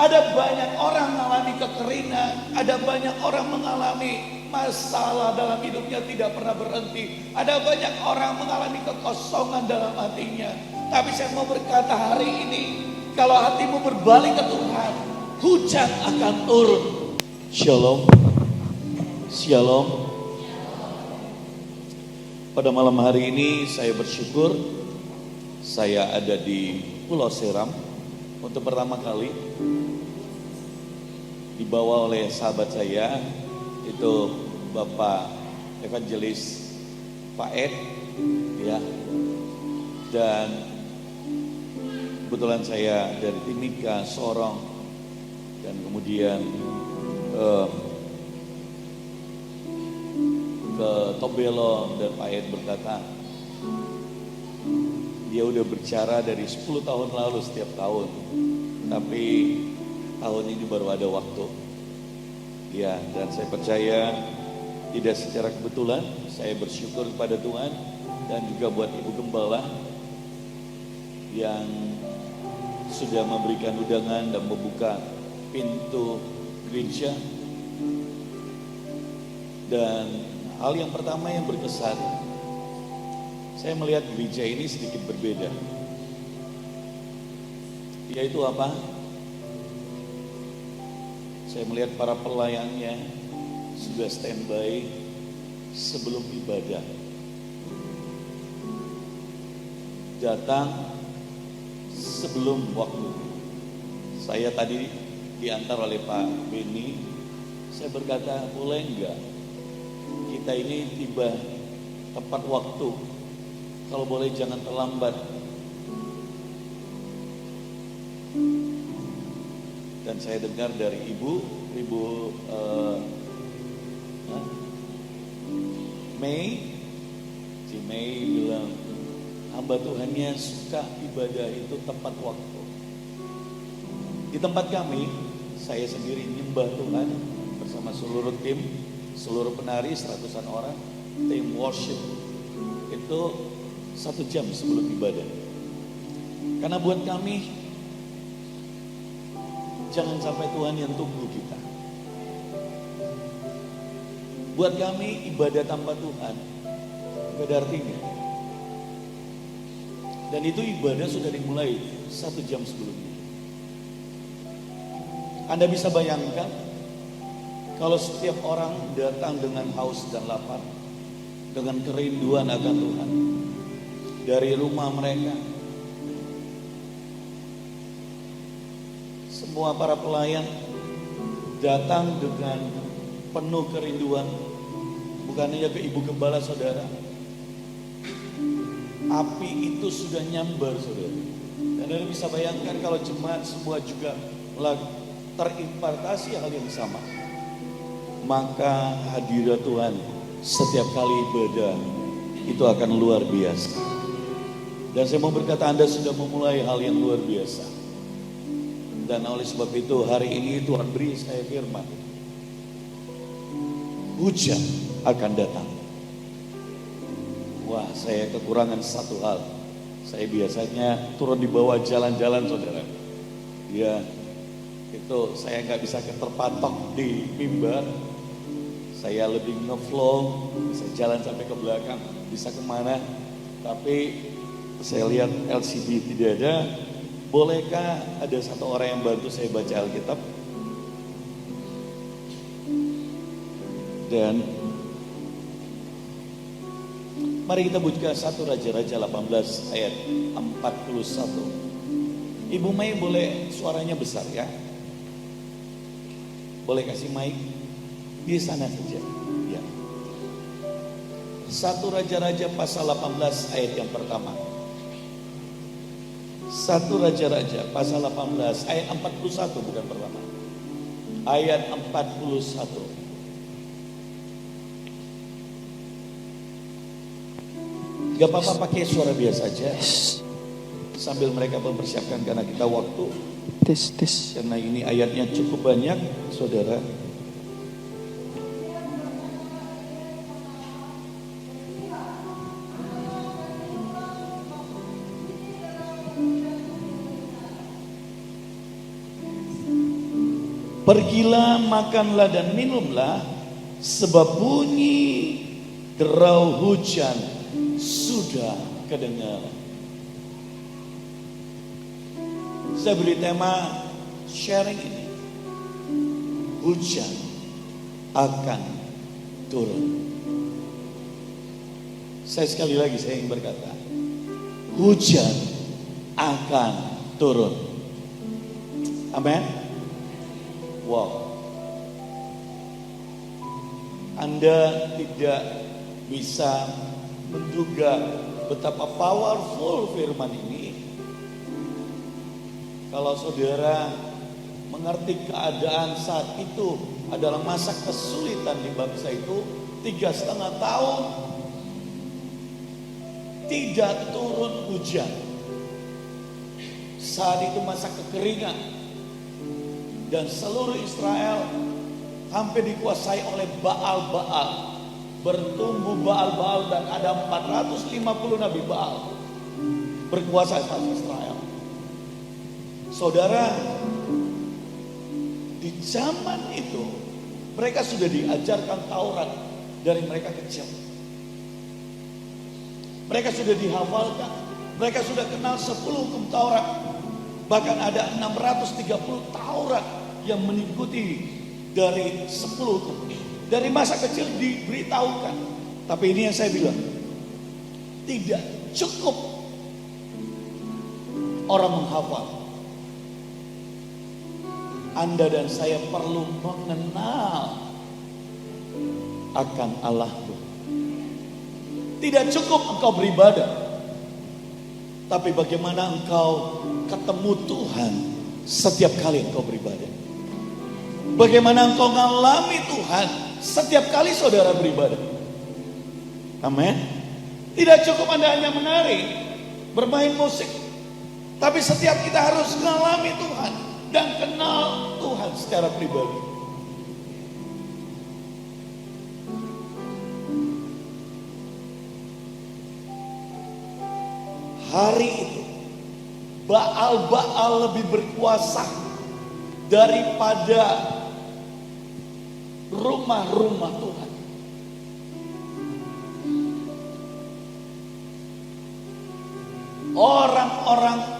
Ada banyak orang mengalami kekeringan, ada banyak orang mengalami masalah dalam hidupnya tidak pernah berhenti. Ada banyak orang mengalami kekosongan dalam hatinya. Tapi saya mau berkata hari ini, kalau hatimu berbalik ke Tuhan, hujan akan turun. Shalom. Shalom. Pada malam hari ini saya bersyukur saya ada di Pulau Seram untuk pertama kali, dibawa oleh sahabat saya, itu Bapak Evangelis Pak Ed, ya. Dan kebetulan saya dari Timika, Sorong, dan kemudian ke Tobelo, dan Pak Ed berkata, dia udah bicara dari 10 tahun lalu setiap tahun, tapi tahun ini baru ada waktu. Ya, dan saya percaya tidak secara kebetulan, saya bersyukur kepada Tuhan dan juga buat Ibu Gembala yang sudah memberikan undangan dan membuka pintu gereja. Dan hal yang pertama yang berkesan, saya melihat gereja ini sedikit berbeda. Yaitu apa? Saya melihat para pelayannya sudah standby sebelum ibadah. Datang sebelum waktu. Saya tadi diantar oleh Pak Beni, saya berkata, boleh enggak kita ini tiba tepat waktu, kalau boleh jangan terlambat. Dan saya dengar dari Ibu Mei bilang, hamba Tuhannya suka ibadah itu tepat waktu. Di tempat kami, saya sendiri nyembah Tuhan bersama seluruh tim, seluruh penari, 100-an orang, tim worship, itu 1 jam sebelum ibadah. Karena buat kami, jangan sampai Tuhan yang tunggu kita. Buat kami, ibadah tanpa Tuhan gak ada artinya. Dan itu ibadah sudah dimulai 1 jam sebelumnya. Anda bisa bayangkan kalau setiap orang datang dengan haus dan lapar, dengan kerinduan akan Tuhan, dari rumah mereka. Semua para pelayan datang dengan penuh kerinduan, bukan hanya ke Ibu Gembala, saudara. Api itu sudah nyambar, saudara. Dan Anda bisa bayangkan kalau jemaat semua juga terimpartasi hal yang sama, maka hadirat Tuhan setiap kali ibadah itu akan luar biasa. Dan saya mau berkata, Anda sudah memulai hal yang luar biasa. Dan oleh sebab itu hari ini Tuhan beri saya firman, hujan akan datang. Wah, saya kekurangan satu hal. Saya biasanya turun di bawah jalan-jalan, saudara. Ya, itu saya nggak bisa terpatok di mimbar. Saya lebih ngeflow, bisa jalan sampai ke belakang, bisa kemana. Tapi saya lihat LCD tidak ada. Bolehkah ada satu orang yang bantu saya baca Alkitab? Dan mari kita buka 1 Raja-Raja 18 ayat 41. Ibu Mei boleh suaranya besar ya? Boleh kasih mic? Di sana saja ya. 1 Raja-Raja pasal 18 ayat yang pertama. 1 Raja-Raja pasal 18 ayat 41, bukan pertama. Ayat 41. Gak apa-apa pakai suara biasa aja. Sambil mereka mempersiapkan karena kita waktu. Tes. Karena ini ayatnya cukup banyak, saudara. Pergilah, makanlah dan minumlah, sebab bunyi derau hujan sudah kedengaran. Saya beri tema sharing ini. Hujan akan turun. Sekali lagi saya ingin berkata, hujan akan turun. Amin. Wow. Anda tidak bisa menduga betapa powerful firman ini kalau saudara mengerti keadaan saat itu adalah masa kesulitan di bangsa itu. 3,5 tahun tidak turun hujan. Saat itu masa kekeringan. Dan seluruh Israel hampir dikuasai oleh Baal-Baal. Bertumbuh Baal-Baal dan ada 450 Nabi Baal berkuasa atas Israel. Saudara, di zaman itu mereka sudah diajarkan Taurat dari mereka kecil. Mereka sudah dihafalkan. Mereka sudah kenal 10 hukum Taurat. Bahkan ada 630 Taurat yang mengikuti dari 10 hukum. Dari masa kecil diberitahukan. Tapi ini yang saya bilang, tidak cukup orang menghafal. Anda dan saya perlu mengenal akan Allahmu. Tidak cukup engkau beribadah, tapi bagaimana engkau ketemu Tuhan setiap kali engkau beribadah. Bagaimana engkau mengalami Tuhan setiap kali saudara beribadah. Amin. Tidak cukup Anda hanya menari, bermain musik, tapi setiap kita harus mengalami Tuhan dan kenal Tuhan secara pribadi. Hari itu Baal-Baal lebih berkuasa daripada rumah-rumah Tuhan. Orang-orang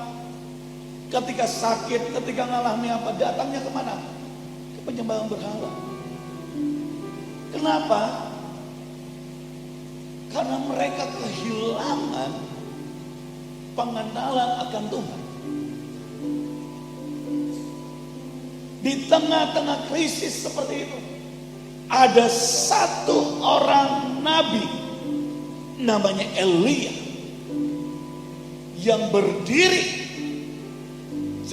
ketika sakit, ketika ngalami apa, datangnya kemana? Ke penyembahan berhala. Kenapa? Karena mereka kehilangan pengenalan akan Tuhan. Di tengah-tengah krisis seperti itu, ada satu orang nabi namanya Elia yang berdiri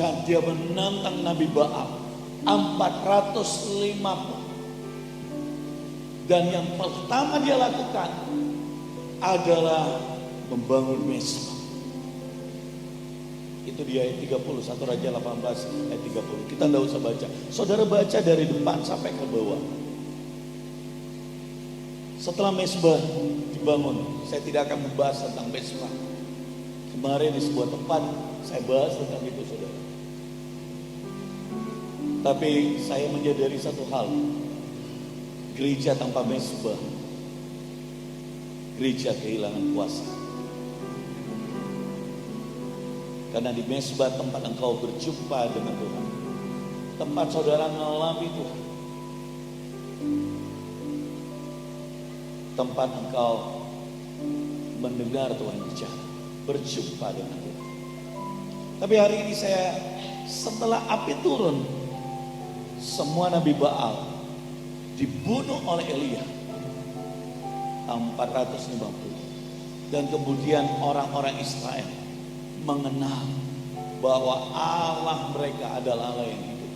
dan dia menantang Nabi Baal 450. Dan yang pertama dia lakukan adalah membangun mezbah. Itu di ayat 30, 1 Raja 18 ayat 30. Kita tidak usah baca. Saudara baca dari depan sampai ke bawah. Setelah mezbah dibangun, saya tidak akan membahas tentang mezbah. Kemarin di sebuah tempat saya bahas tentang itu, saudara. Tapi saya menyadari satu hal. Gereja tanpa mezbah, gereja kehilangan kuasa. Karena di mezbah tempat engkau berjumpa dengan Tuhan, tempat saudara mengalami Tuhan, tempat engkau mendengar Tuhan bicara, berjumpa dengan Tuhan. Tapi hari ini saya, setelah api turun, semua Nabi Baal dibunuh oleh Elia 450. Dan kemudian orang-orang Israel mengenal bahwa Allah mereka adalah Allah yang hidup.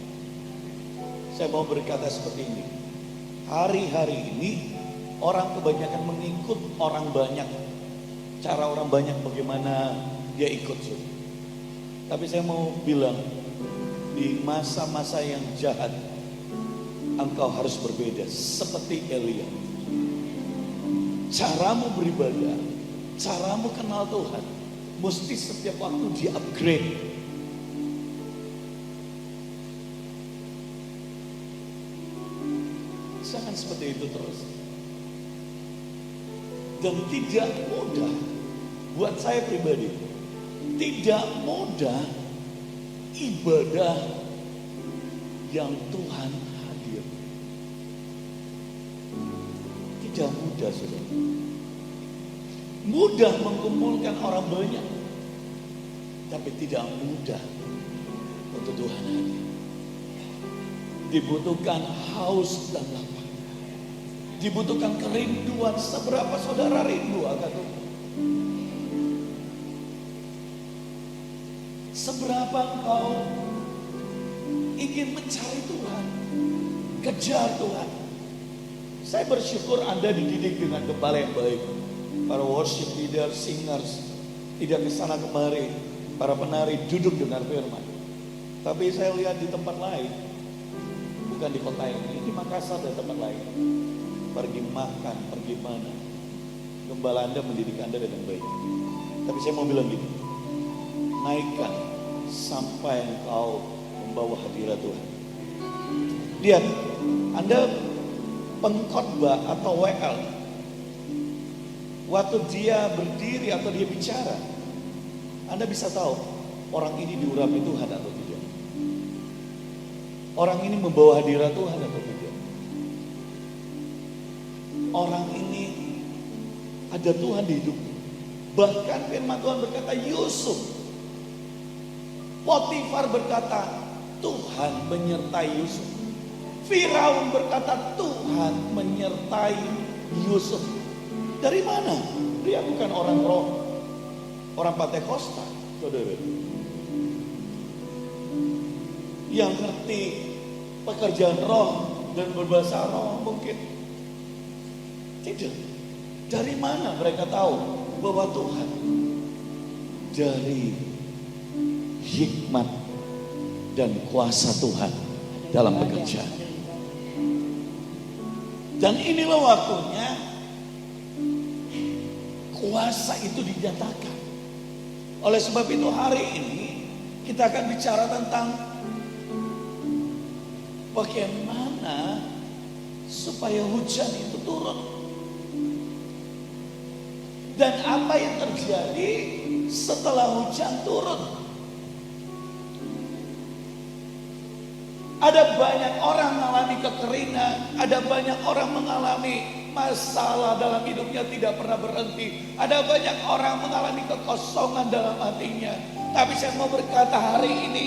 Saya mau berkata seperti ini. Hari-hari ini orang kebanyakan mengikut orang banyak. Cara orang banyak bagaimana dia ikut. Tapi saya mau bilang, di masa-masa yang jahat, engkau harus berbeda seperti Elia. Caramu beribadah, caramu kenal Tuhan, mesti setiap waktu di-upgrade. seperti itu terus. Dan tidak mudah buat saya pribadi. Tidak mudah ibadah yang Tuhan hadir. Tidak mudah, saudara. Mudah mengumpulkan orang banyak, tapi tidak mudah untuk Tuhan hadir. Dibutuhkan haus dan lapar. Dibutuhkan kerinduan. Seberapa saudara rindu akan Tuhan? Seberapa engkau ingin mencari Tuhan, kejar Tuhan? Saya bersyukur Anda dididik dengan gembala yang baik. Para worship leader, singers, tidak kesana kemari. Para penari duduk dengar firman. Tapi saya lihat di tempat lain, bukan di kota ini, di Makassar dan tempat lain. Pergi makan, pergi mana. Gembala Anda mendidik Anda dengan baik. Tapi saya mau bilang gini, naikkan sampai engkau membawa hadirat Tuhan. Lihat, Anda pengkhotbah atau WL, waktu dia berdiri atau dia bicara, Anda bisa tahu orang ini diurapi Tuhan atau tidak. Orang ini membawa hadirat Tuhan atau tidak. Orang ini ada Tuhan di hidupnya. Bahkan firman Tuhan berkata, Yusuf, Potifar berkata, Tuhan menyertai Yusuf. Firaun berkata, Tuhan menyertai Yusuf. Dari mana? Dia bukan orang roh, orang Pantekosta, saudara. Yang ngerti pekerjaan roh dan berbahasa roh mungkin tidak. Dari mana mereka tahu bahwa Tuhan? Dari hikmat dan kuasa Tuhan dalam pekerjaan. Dan inilah waktunya kuasa itu dinyatakan. Oleh sebab itu hari ini kita akan bicara tentang bagaimana supaya hujan itu turun. Dan apa yang terjadi setelah hujan turun. Ada banyak orang mengalami kekeringan, ada banyak orang mengalami masalah dalam hidupnya tidak pernah berhenti. Ada banyak orang mengalami kekosongan dalam hatinya. Tapi saya mau berkata hari ini,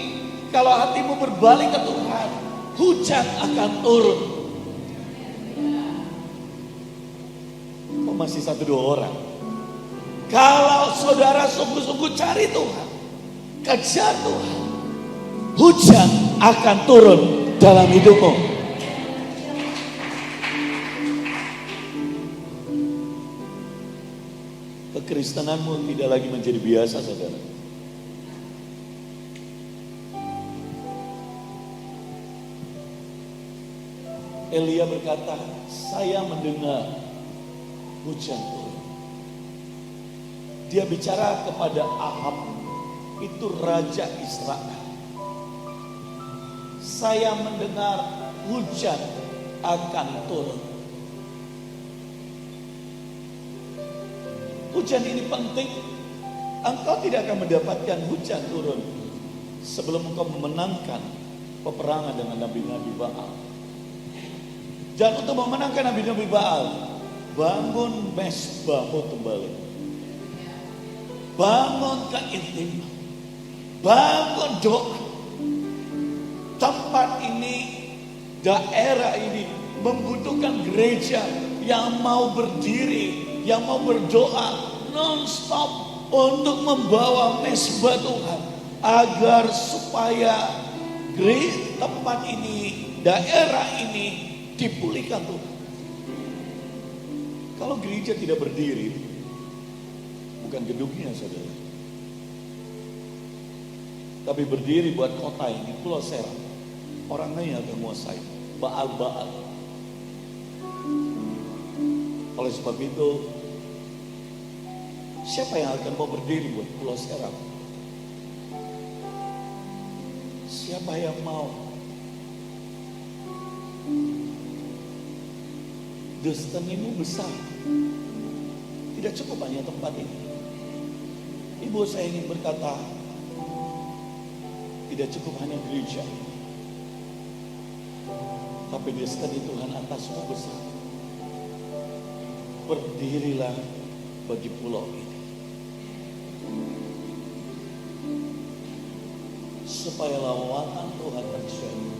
kalau hatimu berbalik ke Tuhan, hujan akan turun. Kok masih 1-2 orang? Kalau saudara sungguh-sungguh cari Tuhan, kejar Tuhan, hujan akan turun dalam hidupmu. Kekristenanmu tidak lagi menjadi biasa, saudara. Elia berkata, saya mendengar hujan turun. Dia bicara kepada Ahab, itu raja Israel. Saya mendengar hujan akan turun. Hujan ini penting. Engkau tidak akan mendapatkan hujan turun sebelum engkau memenangkan peperangan dengan nabi-nabi Baal. Dan untuk memenangkan nabi-nabi Baal, bangun mesbahmu kembali. Bangun keintiman. Bangun doa. Tempat ini, daerah ini membutuhkan gereja yang mau berdiri, yang mau berdoa non-stop untuk membawa mesbah Tuhan, agar supaya tempat ini, daerah ini dipulihkan Tuhan. Kalau gereja tidak berdiri, bukan gedungnya, saudara, tapi berdiri buat kota ini, Pulau Seram, orangnya yang menguasai Baal-Baal. Oleh sebab itu, siapa yang akan mau berdiri buat Pulau Seram? Siapa yang mau? destinimu besar. Tidak cukup hanya tempat ini. Ibu, saya ingin berkata, tidak cukup hanya gereja, tapi destiny Tuhan atasmu besar. Berdirilah bagi pulau ini, supaya lawatan Tuhan terjadi,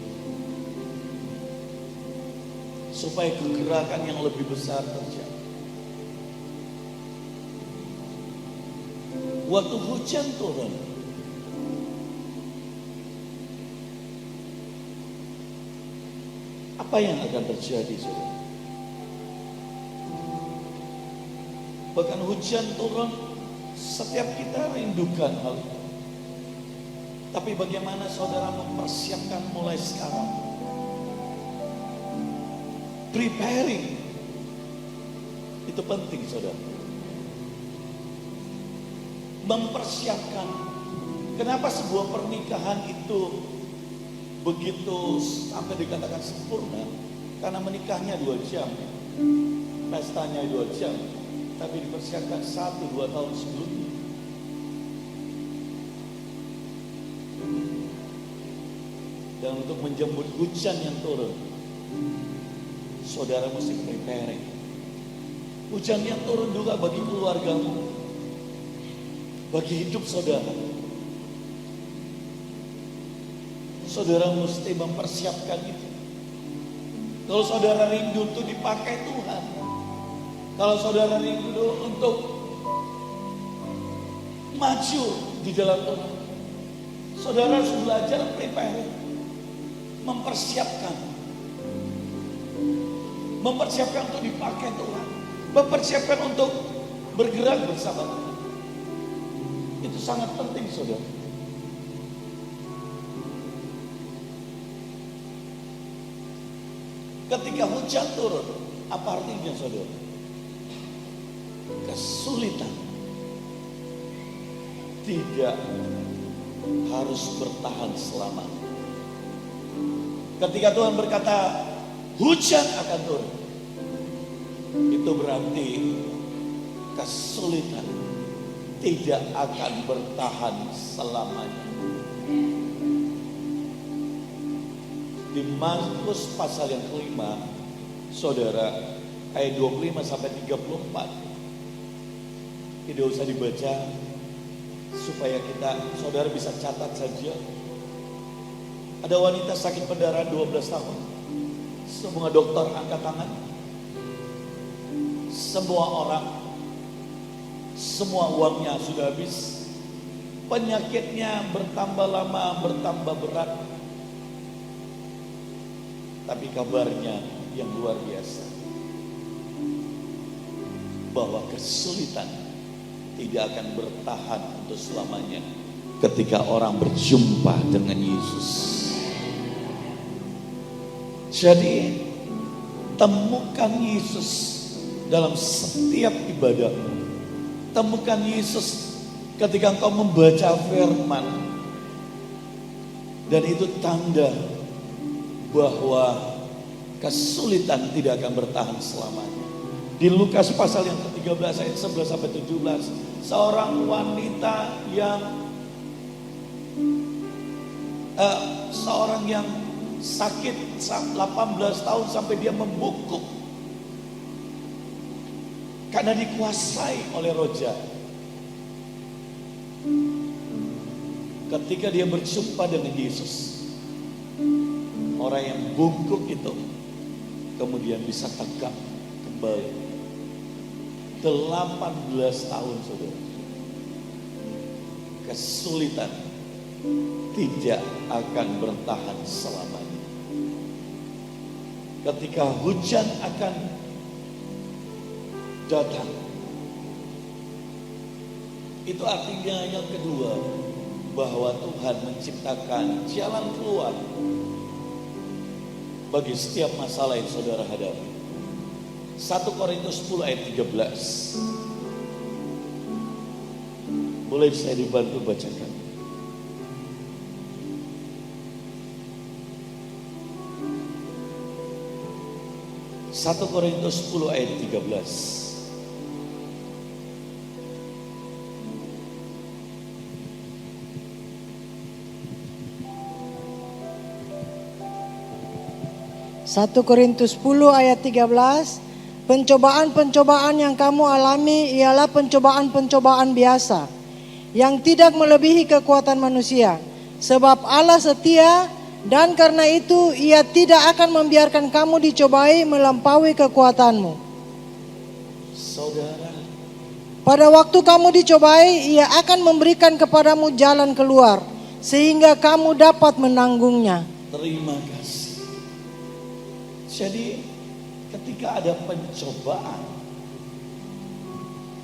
supaya kegerakan yang lebih besar terjadi. Waktu hujan turun, apa yang akan terjadi, saudara? Bahkan hujan turun, setiap kita rindukan hal itu. Tapi bagaimana saudara mempersiapkan mulai sekarang? Preparing itu penting, saudara. Mempersiapkan. Kenapa sebuah pernikahan itu begitu sampai dikatakan sempurna? Karena menikahnya 2 jam, pestanya 2 jam, tapi dipersiapkan 1-2 tahun sebelumnya. Dan untuk menjemput hujan yang turun, saudara mesti preparing. Hujan yang turun juga bagi keluargamu, bagi hidup saudara. Saudara mesti mempersiapkan itu. Kalau saudara rindu untuk dipakai Tuhan, kalau saudara rindu untuk maju di dalam Tuhan, saudara harus belajar prepare, mempersiapkan untuk dipakai Tuhan, mempersiapkan untuk bergerak bersama Tuhan. Itu sangat penting, saudara. Ketika hujan turun, apa artinya, saudara? Kesulitan tidak harus bertahan selamanya. Ketika Tuhan berkata hujan akan turun, itu berarti kesulitan tidak akan bertahan selamanya. Di Markus pasal yang kelima, saudara, ayat 25 sampai 34. Tidak usah dibaca, supaya saudara bisa catat saja. Ada wanita sakit pendarahan 12 tahun. Semua dokter angkat tangan. Semua orang, semua uangnya sudah habis. Penyakitnya bertambah lama, bertambah berat. Tapi kabarnya yang luar biasa, bahwa kesulitan tidak akan bertahan untuk selamanya ketika orang berjumpa dengan Yesus. Jadi temukan Yesus dalam setiap ibadahmu. Temukan Yesus ketika engkau membaca firman. Dan itu tanda bahwa kesulitan tidak akan bertahan selamanya. Di Lukas pasal yang ke-13 ayat 11 sampai 17, seorang wanita yang sakit 18 tahun sampai dia membungkuk karena dikuasai oleh roh jahat. Ketika dia berjumpa dengan Yesus, orang yang bungkuk itu kemudian bisa tegak kembali. 18 tahun, saudara. Kesulitan tidak akan bertahan selamanya. Ketika hujan akan datang, itu artinya yang kedua, bahwa Tuhan menciptakan jalan keluar bagi setiap masalah yang saudara hadapi. 1 Korintus 10 ayat 13. Boleh saya dibantu bacakan? 1 Korintus 10 ayat 13. Satu Korintus 10 ayat 13. Pencobaan-pencobaan yang kamu alami ialah pencobaan-pencobaan biasa, yang tidak melebihi kekuatan manusia. Sebab Allah setia, dan karena itu Ia tidak akan membiarkan kamu dicobai melampaui kekuatanmu. Saudara, pada waktu kamu dicobai, Ia akan memberikan kepadamu jalan keluar, sehingga kamu dapat menanggungnya. terima kasih. Jadi ketika ada pencobaan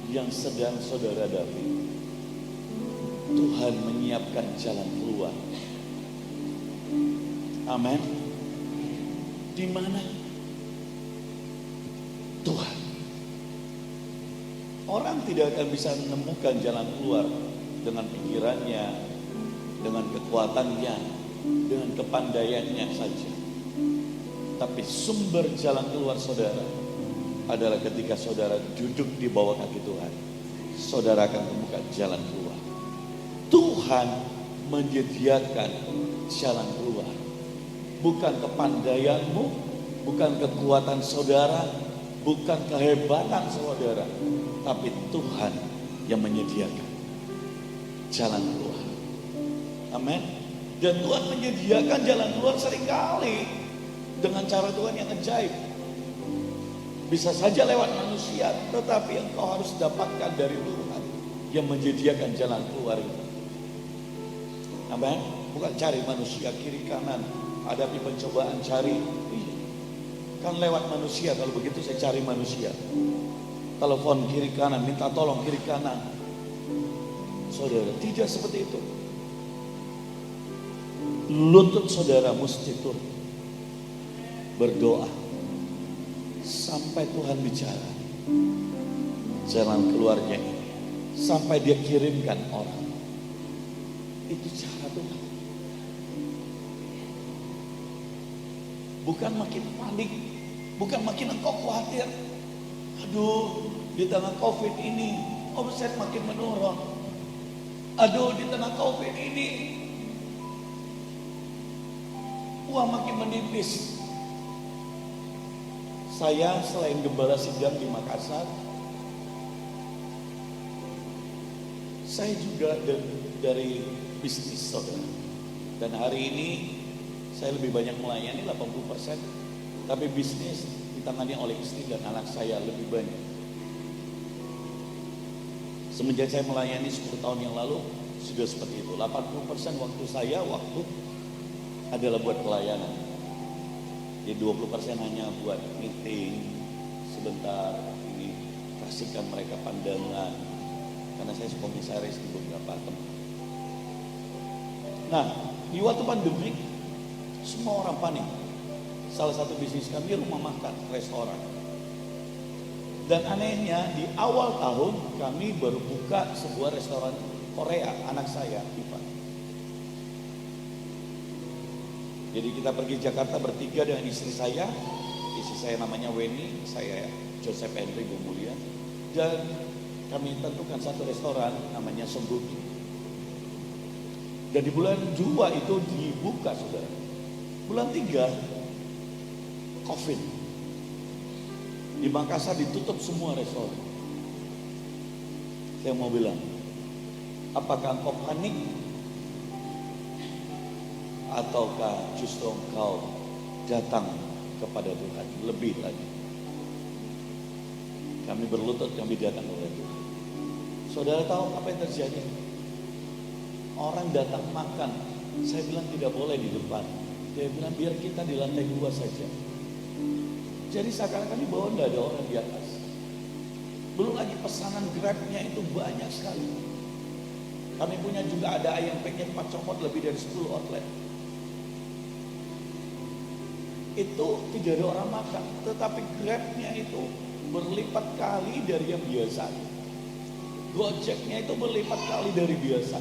yang sedang saudara hadapi, Tuhan menyiapkan jalan keluar. Amin. Di mana? Tuhan. Orang tidak akan bisa menemukan jalan keluar dengan pikirannya, dengan kekuatannya, dengan kepandaiannya saja. Tapi sumber jalan keluar saudara adalah ketika saudara duduk di bawah kaki Tuhan. Saudara akan temukan jalan keluar. Tuhan menyediakan jalan keluar. Bukan kepandaianmu, bukan kekuatan saudara, bukan kehebatan saudara, tapi Tuhan yang menyediakan jalan keluar. Amin. Dan Tuhan menyediakan jalan keluar seringkali dengan cara Tuhan yang ajaib. Bisa saja lewat manusia, tetapi yang kau harus dapatkan dari Tuhan yang menyediakan jalan keluar itu. Amin. Bukan cari manusia kiri kanan, hadapi pencobaan cari. Kan lewat manusia, kalau begitu saya cari manusia. Telepon kiri kanan, minta tolong kiri kanan. Saudara, tidak seperti itu. Lutut saudara mesti turun, berdoa sampai Tuhan bicara jalan keluarnya ini, sampai Dia kirimkan orang. Itu cara Tuhan. Bukan makin panik, bukan makin engkau khawatir. Aduh, di tengah COVID ini omset makin menurun. Aduh, di tengah COVID ini uang makin menipis. Saya selain gembala sidang di Makassar, saya juga dari bisnis saudara. Dan hari ini saya lebih banyak melayani 80%, tapi bisnis ditangani oleh istri dan anak saya lebih banyak. Semenjak saya melayani 10 tahun yang lalu sudah seperti itu. 80% waktu saya adalah buat pelayanan. Jadi 20% hanya buat meeting sebentar, ini kasihkan mereka pandangan, karena saya komisaris di beberapa tempat. Nah, di waktu pandemi semua orang panik. Salah satu bisnis kami rumah makan, restoran. Dan anehnya di awal tahun kami baru buka sebuah restoran Korea, anak saya, Ivan. Jadi kita pergi Jakarta bertiga dengan istri saya namanya Weni, saya Joseph Henry Bumulia, dan kami tentukan satu restoran namanya Songguki. Dan di bulan 2 itu dibuka saudara. Bulan 3 COVID. Di Makassar ditutup semua restoran. Saya mau bilang, apakah engkau panik? Ataukah justru engkau datang kepada Tuhan lebih lagi? Kami berlutut, kami datang kepada Tuhan. Saudara tahu apa yang terjadi? Orang datang makan, saya bilang tidak boleh di depan. Dia bilang biar kita di lantai 2 saja. Jadi seakan-akan di bawah tidak ada orang di atas. Belum lagi pesanan Grabnya itu banyak sekali. Kami punya juga ada ayam penyet 4 copot lebih dari 10 outlet. Itu tidak ada orang makan, tetapi Grabnya itu berlipat kali dari yang biasa. Gojeknya itu berlipat kali dari biasa.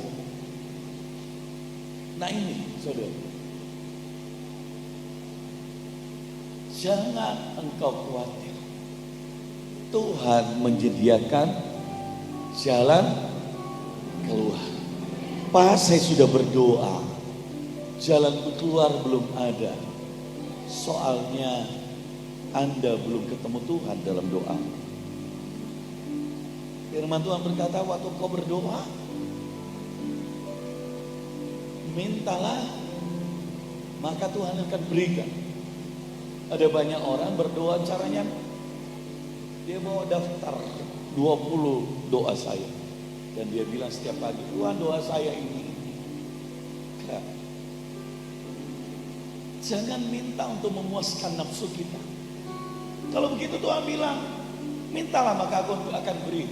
Nah ini saudara, Jangan engkau khawatir. Tuhan menyediakan jalan keluar. Pak, saya sudah berdoa, jalan keluar belum ada. Soalnya Anda belum ketemu Tuhan dalam doa. Firman Tuhan berkata, waktu kau berdoa, mintalah, maka Tuhan akan berikan. Ada banyak orang berdoa caranya, dia bawa daftar 20 doa saya. Dan dia bilang setiap pagi, Tuhan doa saya ini. Enggak. Jangan minta untuk memuaskan nafsu kita. Kalau begitu Tuhan bilang, mintalah maka aku akan beri.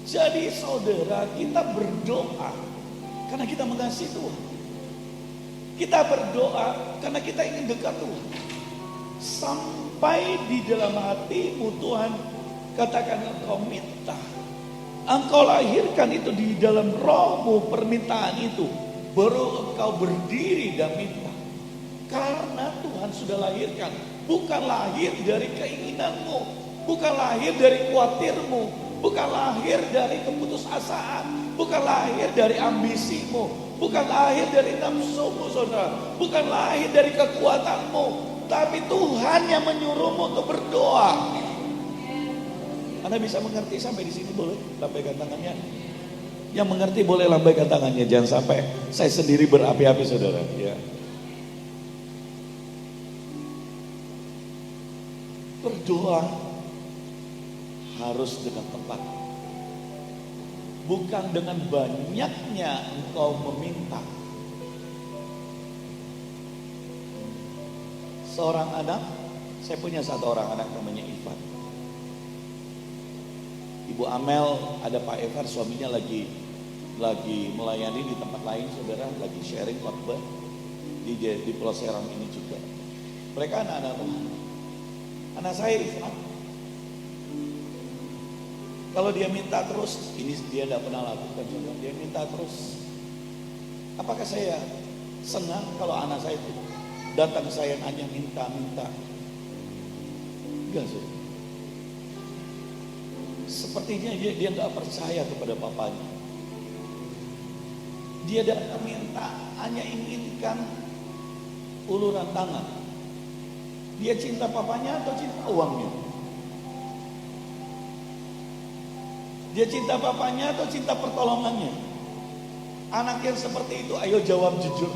Jadi saudara, kita berdoa karena kita mengasihi Tuhan. Kita berdoa karena kita ingin dekat Tuhan. Sampai di dalam hatimu Tuhan katakan engkau minta. Engkau lahirkan itu di dalam rohmu permintaan itu. Baru engkau berdiri dan minta. Karena Tuhan sudah lahirkan. Bukan lahir dari keinginanmu. Bukan lahir dari khawatirmu. Bukan lahir dari keputusasaan. Bukan lahir dari ambisimu. Bukan lahir dari nafsumu saudara. Bukan lahir dari kekuatanmu. Tapi Tuhan yang menyuruhmu untuk berdoa. Anda bisa mengerti sampai di sini, boleh lambaikan tangannya. Yang mengerti boleh lambaikan tangannya. Jangan sampai saya sendiri berapi-api saudara. Ya. Berdoa harus dengan tepat. Bukan dengan banyaknya engkau meminta. Seorang anak, saya punya satu orang anak namanya Ivan. Ibu Amel, ada Pak Evar, suaminya lagi melayani di tempat lain, saudara, lagi sharing khotbah di Pulau Seram ini juga. Mereka anak-anak Tuhan. Anak saya Ivan, kalau dia minta terus, ini dia tidak pernah lakukan, saudara. Dia minta terus. Apakah saya senang kalau anak saya itu datang saya hanya minta? Enggak, saudara. Sepertinya dia nggak percaya kepada papanya. Dia datang minta, hanya inginkan uluran tangan. Dia cinta papanya atau cinta uangnya? Dia cinta papanya atau cinta pertolongannya? Anak yang seperti itu, ayo jawab jujur.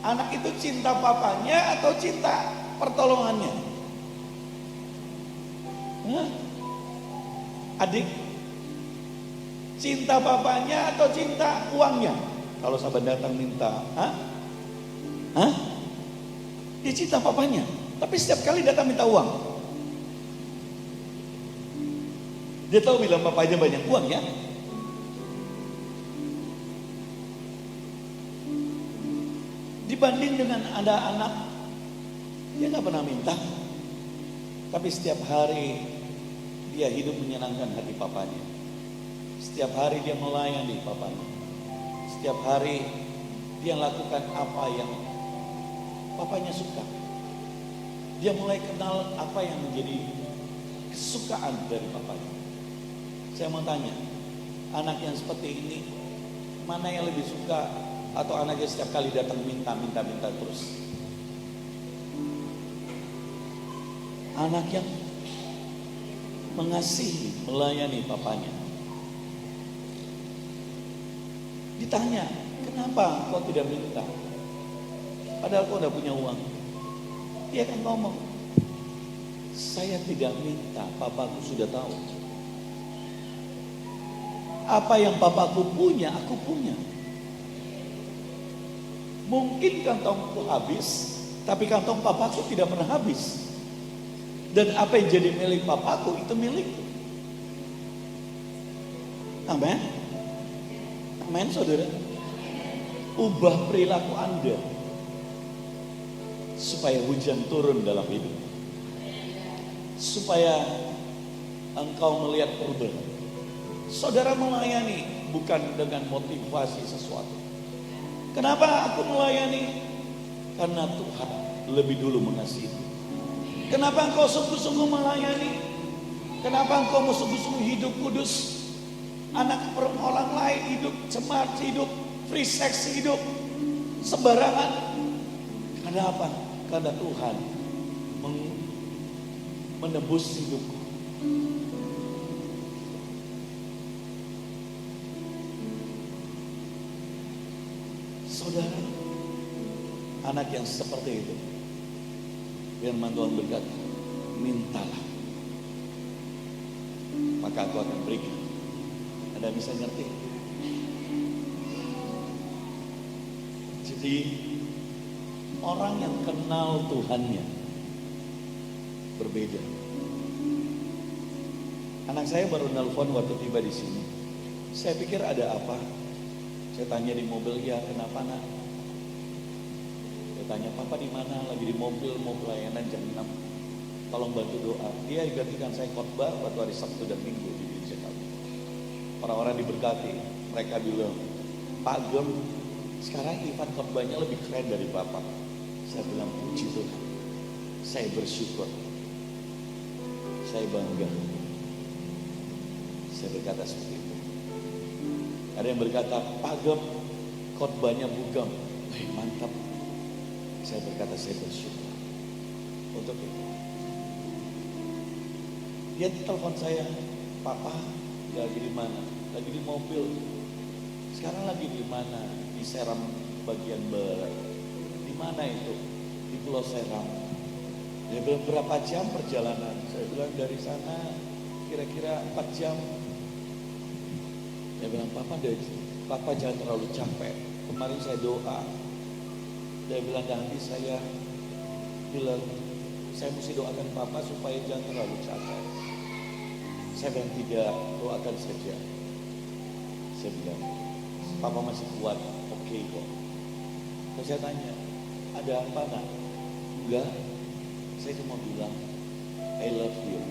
Anak itu cinta papanya atau cinta pertolongannya? Hah? Adik, cinta papanya atau cinta uangnya? Kalau sahabat datang minta, dia cinta papanya, tapi setiap kali datang minta uang. Dia tahu bilang papanya banyak uang ya. Dibanding dengan ada anak, dia nggak pernah minta, tapi setiap hari dia hidup menyenangkan hati papanya. Setiap hari dia melayani papanya. Setiap hari dia lakukan apa yang papanya suka. Dia mulai kenal apa yang menjadi kesukaan dari papanya. Saya mau tanya, anak yang seperti ini, mana yang lebih suka? Atau anak yang setiap kali datang minta terus? Anak yang mengasihi, melayani papanya. Ditanya, kenapa kau tidak minta? Padahal kau udah punya uang. Dia akan ngomong, saya tidak minta, papaku sudah tahu. Apa yang papaku punya, aku punya. Mungkin kantongku habis, tapi kantong papaku tidak pernah habis. Dan apa yang jadi milik papaku itu milikku. Amin. Amin saudara. Ubah perilaku Anda supaya hujan turun dalam hidup. Supaya engkau melihat perubahan. Saudara melayani bukan dengan motivasi sesuatu. Kenapa aku melayani? Karena Tuhan lebih dulu mengasihi. Kenapa engkau sungguh-sungguh melayani? Kenapa engkau sungguh-sungguh hidup kudus? Anak orang lain hidup cemar, hidup free sex, hidup sembarangan. Karena apa? Karena Tuhan menebus hidupku. Saudara, anak yang seperti itu, firman Tuhan berkata, mintalah, maka aku akan berikan. Ada bisa ngerti? Jadi orang yang kenal Tuhannya berbeda. Anak saya baru nelpon waktu tiba di sini. Saya pikir ada apa? Saya tanya di mobil, ya kenapa nak? Saya tanya, papa di mana? Lagi di mobil, mau pelayanan jam 6. Tolong bantu doa. Dia gantikan saya khotbah waktu hari Sabtu dan Minggu di gereja kami. Orang-orang diberkati. Mereka bilang, Pak Gem, sekarang Ivan khotbahnya lebih keren dari Bapak. Saya bilang, puji Tuhan. Saya bersyukur. Saya bangga. Saya berkata seperti itu. Ada yang berkata, Pak Gem, khotbahnya bugam. Mantap. Saya berkata, saya bersyukur untuk itu. Dia telepon saya, Papa lagi di mana? Lagi di mobil. Sekarang lagi di mana? Di Seram bagian barat. Di mana itu? Di Pulau Seram. Dia bilang, berapa jam perjalanan? Saya bilang, dari sana kira-kira 4 jam. Dia bilang, Papa jangan terlalu capek. Kemarin saya doa. Dia bilang, nanti saya bilang, saya mesti doakan Papa supaya jangan terlalu capek. Saya bilang, tidak, doakan saja. Saya bilang, Papa masih kuat, oke kok. Terus saya tanya, ada apa nak? Enggak, saya cuma bilang, I love you.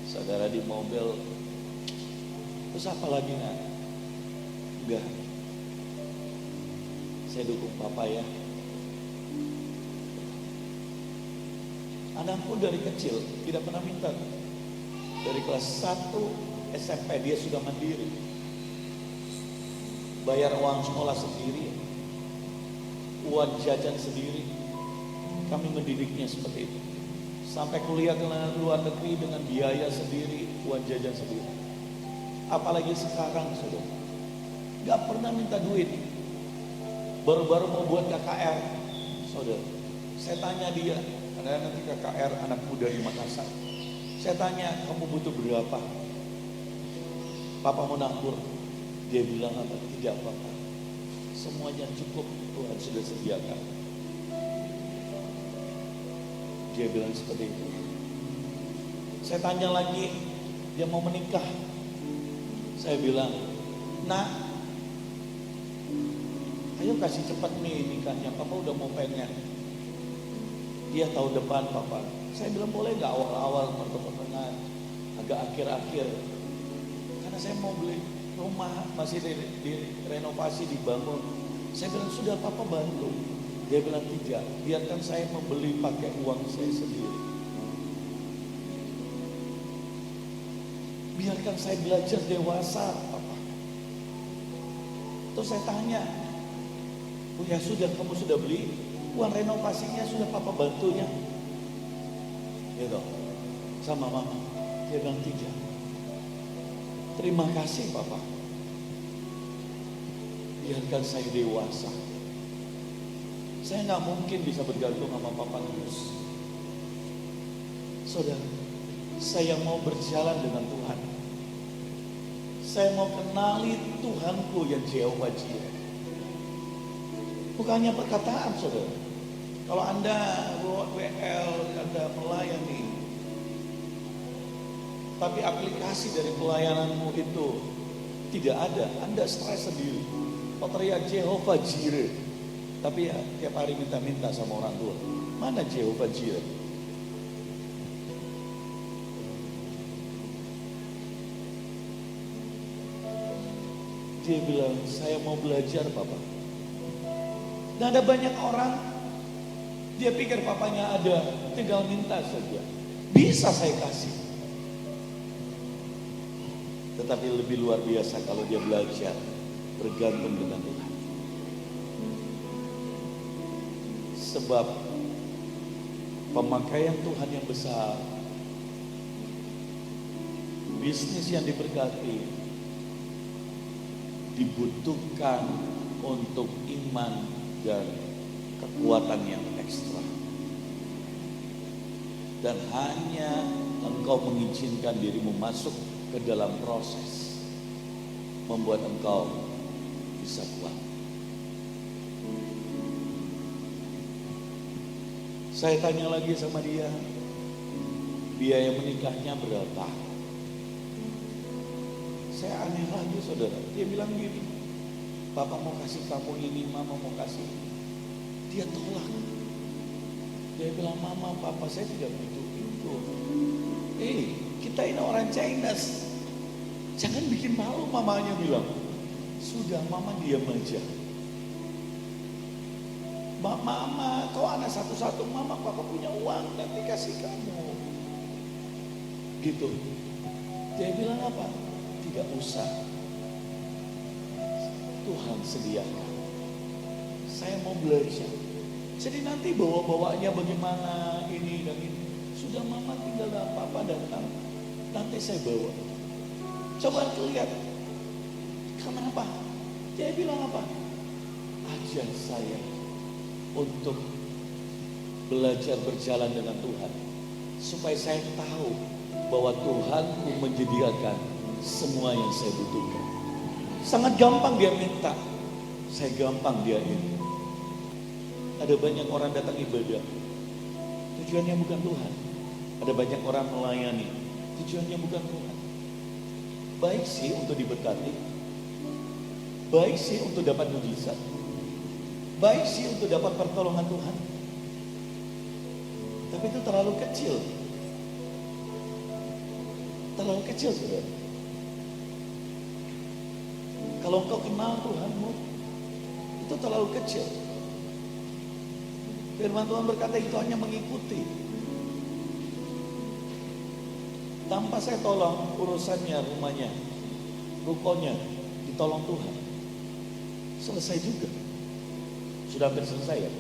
Saudara di mobil, terus apa lagi nak? Enggak, saya dukung Papa ya. Anakku dari kecil tidak pernah minta. Dari kelas 1 SMP dia sudah mandiri. Bayar uang sekolah sendiri, uang jajan sendiri. Kami mendidiknya seperti itu. Sampai kuliah ke luar negeri dengan biaya sendiri, uang jajan sendiri. Apalagi sekarang saudara, gak pernah minta duit. Baru-baru mau buat KKR, saudara. Saya tanya dia, karena nanti KKR anak muda di Makassar. Saya tanya, kamu butuh berapa? Papa mau nabur. Dia bilang apa? Tidak apa-apa. Semuanya cukup, Tuhan sudah sediakan. Dia bilang seperti itu. Saya tanya lagi, dia mau menikah. Saya bilang, nak, ayo kasih cepat nih nikahnya. Papa udah mau pengen. Dia tahun depan Papa. Saya bilang boleh gak awal-awal pertengahan, agak akhir-akhir. Karena saya mau beli rumah, masih direnovasi, dibangun. Saya bilang sudah Papa bantu. Dia bilang tidak, biarkan saya membeli pakai uang saya sendiri. Biarkan saya belajar dewasa Papa. Terus saya tanya, oh ya sudah, kamu sudah beli? Uang renovasinya sudah Papa bantu ya? Gitu, sama Mama. Dia bilang tidak. Terima kasih Papa. Biarkan saya dewasa. Saya gak mungkin bisa bergantung sama Papa terus. Saudara, saya mau berjalan dengan Tuhan. Saya mau kenali Tuhanku yang Jehovah Jireh. Bukannya perkataan saudara. Kalau Anda WL, Anda melayani, tapi aplikasi dari pelayananmu itu tidak ada, Anda stres sendiri. Kau teriak Jehovah Jireh, tapi ya tiap hari minta-minta sama orang tua. Mana Jehovah Jireh? Dia bilang, saya mau belajar Papa. Dan ada banyak orang Dia pikir papanya ada, tinggal minta saja. Bisa saya kasih. Tetapi lebih luar biasa kalau dia belajar bergantung dengan Tuhan. Sebab pemakaian Tuhan yang besar, bisnis yang diberkati, dibutuhkan untuk iman dan kekuatan yang ekstra. Dan hanya engkau mengizinkan dirimu masuk ke dalam proses membuat engkau bisa kuat. Saya tanya lagi sama dia, biaya menikahnya berapa? Saya aneh lagi saudara, dia bilang gini, Papa mau kasih kamu ini, Mama mau kasih. Dia tolak. Dia bilang, Mama, Papa saya tidak butuh itu. Kita ini orang Chinese. Jangan bikin malu, mamanya bilang. Sudah, Mama diam aja. Mama, kau anak satu-satu, Mama, Papa punya uang, nanti kasih kamu. Gitu. Dia bilang apa? Tidak usah. Tuhan sediakan. Saya mau belajar. Jadi nanti bawa-bawanya bagaimana ini dan ini. Sudah Mama tinggal dan Papa datang. Nanti saya bawa. Coba lihat. Kenapa? Dia bilang apa? Ajar saya untuk belajar berjalan dengan Tuhan. Supaya saya tahu bahwa Tuhan menyediakan semua yang saya butuhkan. Sangat gampang dia minta. Saya gampang dia ini. Ada banyak orang datang ibadah. Tujuannya bukan Tuhan. Ada banyak orang melayani. Tujuannya bukan Tuhan. Baik sih untuk diberkati. Baik sih untuk dapat mujizat. Baik sih untuk dapat pertolongan Tuhan. Tapi itu terlalu kecil. Terlalu kecil saudara. Kalau engkau kenal Tuhanmu, itu terlalu kecil. Firman Tuhan berkata itu hanya mengikuti. Tanpa saya tolong urusannya, rumahnya, rukonya, ditolong Tuhan. Selesai juga. Sudah hampir selesai ya.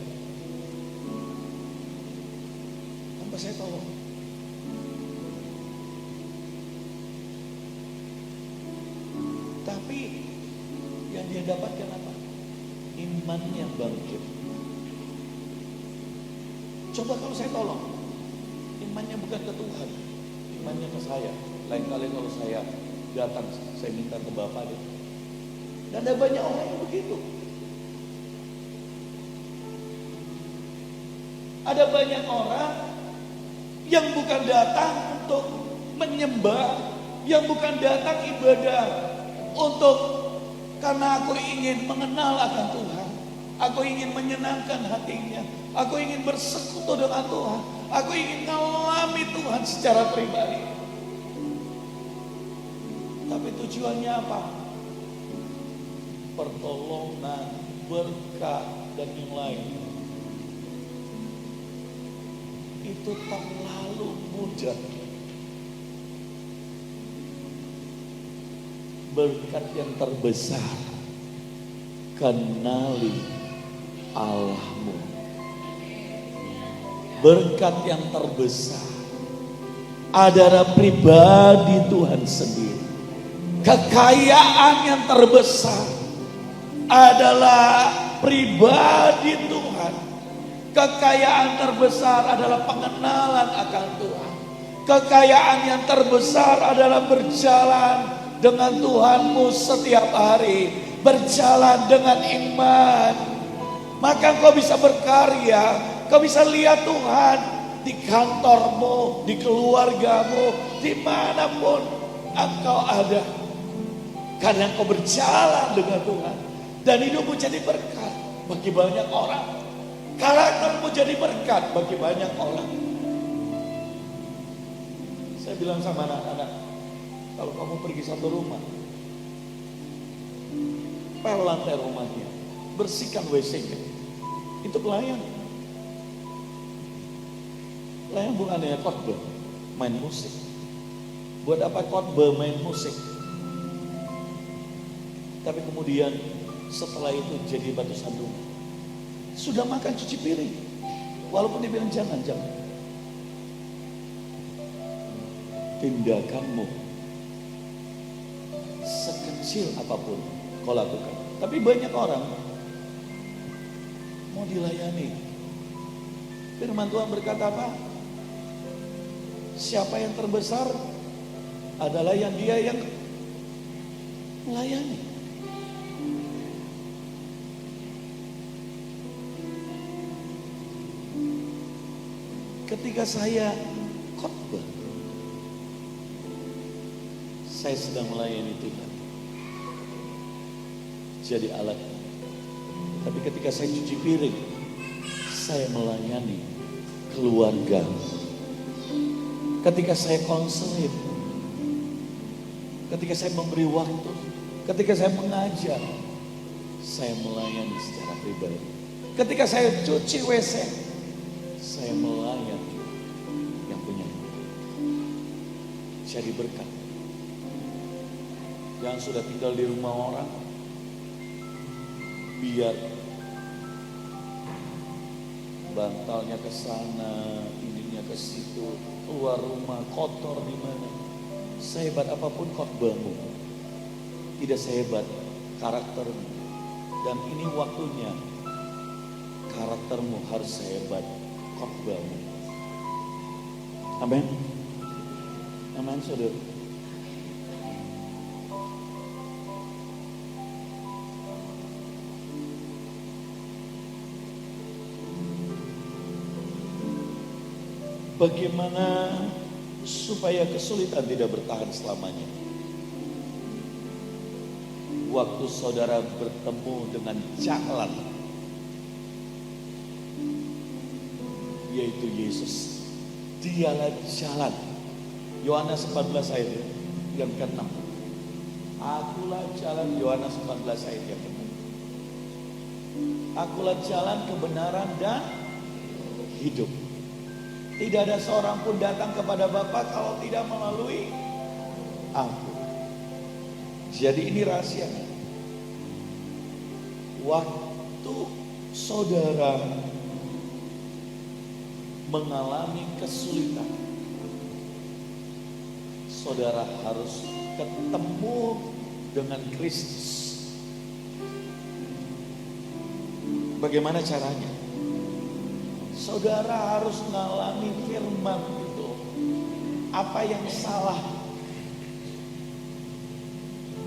Tanpa saya tolong. Tapi yang dia dapatkan apa? Iman yang bangkit. Coba kalau saya tolong, imannya bukan ke Tuhan, imannya ke saya. Lain kali kalau saya datang, saya minta ke Bapak deh. Dan ada banyak orang yang begitu. Ada banyak orang yang bukan datang untuk menyembah, yang bukan datang ibadah untuk karena aku ingin mengenal akan Tuhan. Aku ingin menyenangkan hatinya. Aku ingin bersekutu dengan Tuhan. Aku ingin mengalami Tuhan secara pribadi. Tapi tujuannya apa? Pertolongan, berkat, dan yang lain. Itu terlalu mudah. Berkat yang terbesar, kenali Allahmu. Berkat yang terbesar adalah pribadi Tuhan sendiri. Kekayaan yang terbesar adalah pribadi Tuhan. Kekayaan terbesar adalah pengenalan akan Tuhan. Kekayaan yang terbesar adalah berjalan dengan Tuhanmu setiap hari. Berjalan dengan iman. Maka kau bisa berkarya. Kau bisa lihat Tuhan di kantormu, di keluargamu, dimanapun engkau ada. Karena kau berjalan dengan Tuhan. Dan hidupmu jadi berkat bagi banyak orang. Karaktermu jadi berkat bagi banyak orang. Saya bilang sama anak-anak, kalau kamu pergi satu rumah, pel lantai rumahnya, bersihkan WC-nya. Itu pelayan. Lah yang bukannya khotbah, main musik. Buat apa khotbah main musik? Tapi kemudian setelah itu jadi batu sandungan. Sudah makan cuci piring. Walaupun dibilang jangan. Tindakanmu sekecil apapun kau lakukan. Tapi banyak orang mau dilayani. Firman Tuhan berkata apa? Siapa yang terbesar adalah dia yang melayani. Ketika saya khotbah, saya sedang melayani Tuhan, jadi alat. Tapi ketika saya cuci piring, saya melayani keluarga. Ketika saya konseling, ketika saya memberi waktu, ketika saya mengajar, saya melayani secara pribadi. Ketika saya cuci WC, saya melayani yang punya. Jadi berkat. Yang sudah tinggal di rumah orang, biar bantalnya ke sana, ininya ke situ, keluar rumah kotor di mana. Sehebat apapun khotbahmu, tidak sehebat karaktermu. Dan ini waktunya karaktermu harus sehebat khotbahmu. Amin. Amin, saudara. Bagaimana supaya kesulitan tidak bertahan selamanya? Waktu saudara bertemu dengan jalan, yaitu Yesus. Dialah jalan. Yohanes 14 ayat yang ke-6. Akulah jalan, Yohanes 14 ayat yang ke-6. Akulah jalan, kebenaran dan hidup. Tidak ada seorang pun datang kepada Bapa kalau tidak melalui aku. Jadi ini rahasianya. Waktu saudara mengalami kesulitan, saudara harus ketemu dengan Kristus. Bagaimana caranya? Saudara harus mengalami firman itu. Apa yang salah?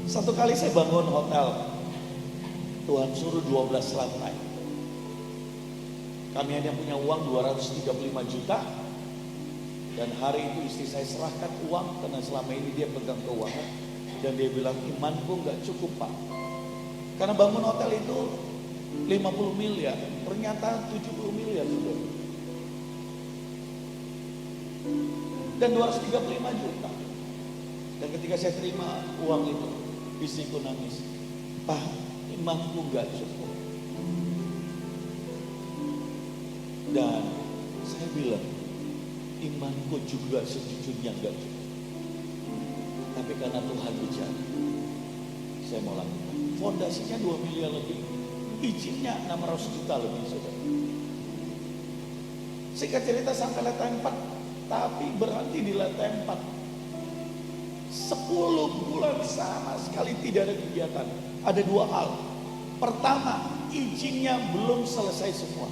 Satu kali saya bangun hotel, Tuhan suruh 12 lantai. Kami hanya punya uang 235 juta. Dan hari itu istri saya serahkan uang, karena selama ini dia pegang keuangan. Dan dia bilang, imanku gak cukup Pak. Karena bangun hotel itu 50 miliar, ternyata 70 miliar sudah. Dan 235 juta. Dan ketika saya terima uang itu, istriku nangis. Pak, imanku gak cukup. Dan saya bilang, imanku juga sejujurnya gak cukup. Tapi karena Tuhan bicara, saya mau lakukan. Fondasinya 2 miliar lebih, izinnya 600 juta lebih, saudara. Singkat cerita sampai lantai 4, tapi berhenti di lantai 4. 10 bulan sama sekali tidak ada kegiatan. Ada 2 hal. Pertama, izinnya belum selesai semua.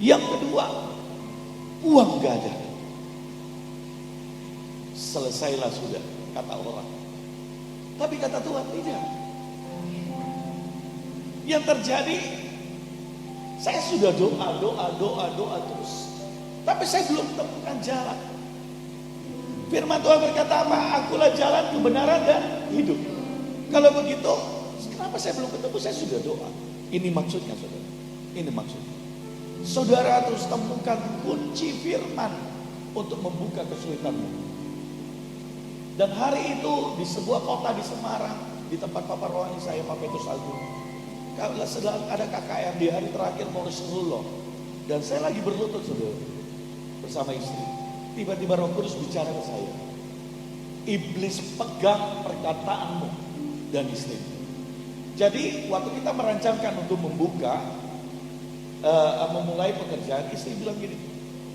Yang kedua, uang gak ada. Selesailah sudah, kata orang. Tapi kata Tuhan tidak. Yang terjadi, saya sudah doa terus. Tapi saya belum temukan jalan. Firman Tuhan berkata apa? Akulah jalan, kebenaran dan hidup. Kalau begitu, kenapa saya belum ketemu? Saya sudah doa. Ini maksudnya, saudara. Ini maksudnya. Saudara harus temukan kunci firman untuk membuka kesulitanmu. Dan hari itu di sebuah kota di Semarang, di tempat Papa rohani saya, Pak Petrus Agung, kalau sedang ada KKR di hari terakhir mau Rasulullah, dan saya lagi berlutut, saudara, bersama istri. Tiba-tiba Roh Kudus bicara ke saya. Iblis pegang perkataanmu dan istrimu. Jadi waktu kita merancangkan untuk memulai pekerjaan, istri bilang gini,